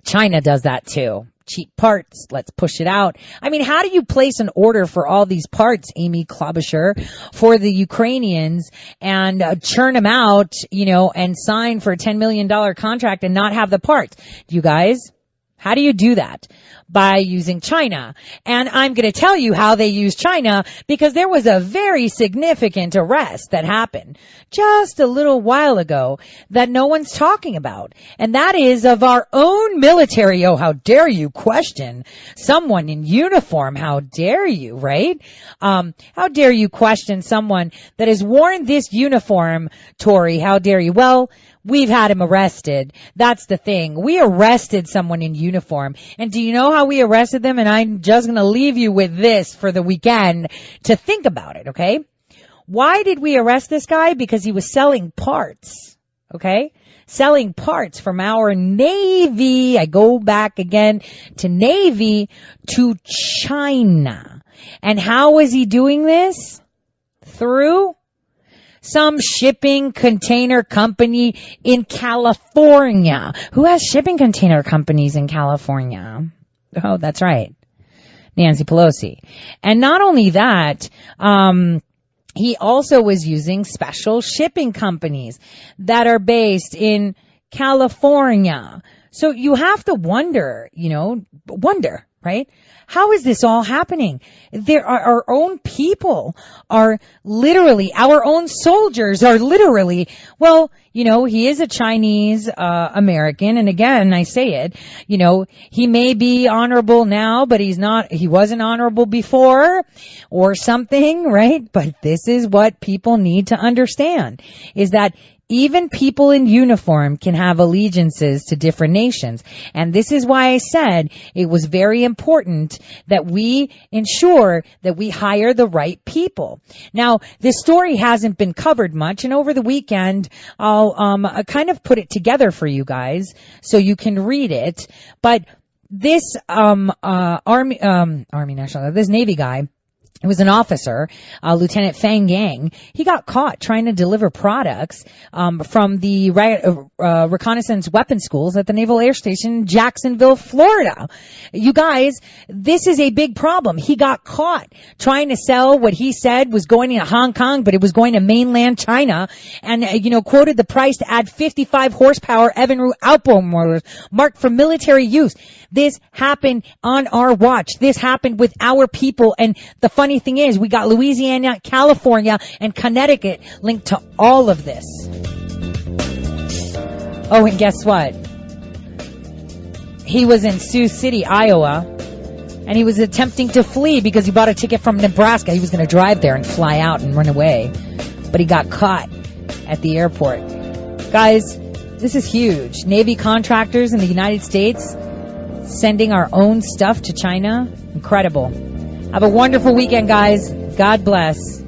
China does that too. Cheap parts. Let's push it out. I mean, how do you place an order for all these parts, Amy Klobuchar, for the Ukrainians and churn them out, and sign for a $10 million contract and not have the parts? You guys, how do you do that? By using China. And I'm going to tell you how they use China because there was a very significant arrest that happened just a little while ago that no one's talking about. And that is of our own military. Oh, how dare you question someone in uniform? How dare you, right? How dare you question someone that has worn this uniform, Tori? How dare you? Well, we've had him arrested. That's the thing. We arrested someone in uniform. And do you know how we arrested them? And I'm just going to leave you with this for the weekend to think about it, okay? Why did we arrest this guy? Because he was selling parts, okay? Selling parts from our Navy. I go back again to Navy to China. And how was he doing this? Through some shipping container company in California. Who has shipping container companies in California? Oh, that's right. Nancy Pelosi. And not only that, he also was using special shipping companies that are based in California. So you have to wonder, right? How is this all happening? Our own people are literally, our own soldiers are literally, he is a Chinese, American. And again, I say it, he may be honorable now, but he wasn't honorable before or something, right? But this is what people need to understand is that even people in uniform can have allegiances to different nations. And this is why I said it was very important that we ensure that we hire the right people. Now, this story hasn't been covered much, and over the weekend, I'll kind of put it together for you guys so you can read it. But this this Navy guy, It was an officer, Lieutenant Fang Yang. He got caught trying to deliver products from the reconnaissance weapons schools at the Naval Air Station in Jacksonville, Florida. You guys, this is a big problem. He got caught trying to sell what he said was going to Hong Kong, but it was going to mainland China, and quoted the price to add 55 horsepower Evinrude outboard motors marked for military use. This happened on our watch. This happened with our people, and the funny thing is, we got Louisiana, California, and Connecticut linked to all of this. Oh, and guess what? He was in Sioux City, Iowa, and he was attempting to flee because he bought a ticket from Nebraska. He was going to drive there and fly out and run away, but he got caught at the airport. Guys, this is huge. Navy contractors in the United States sending our own stuff to China. Incredible. Have a wonderful weekend, guys. God bless.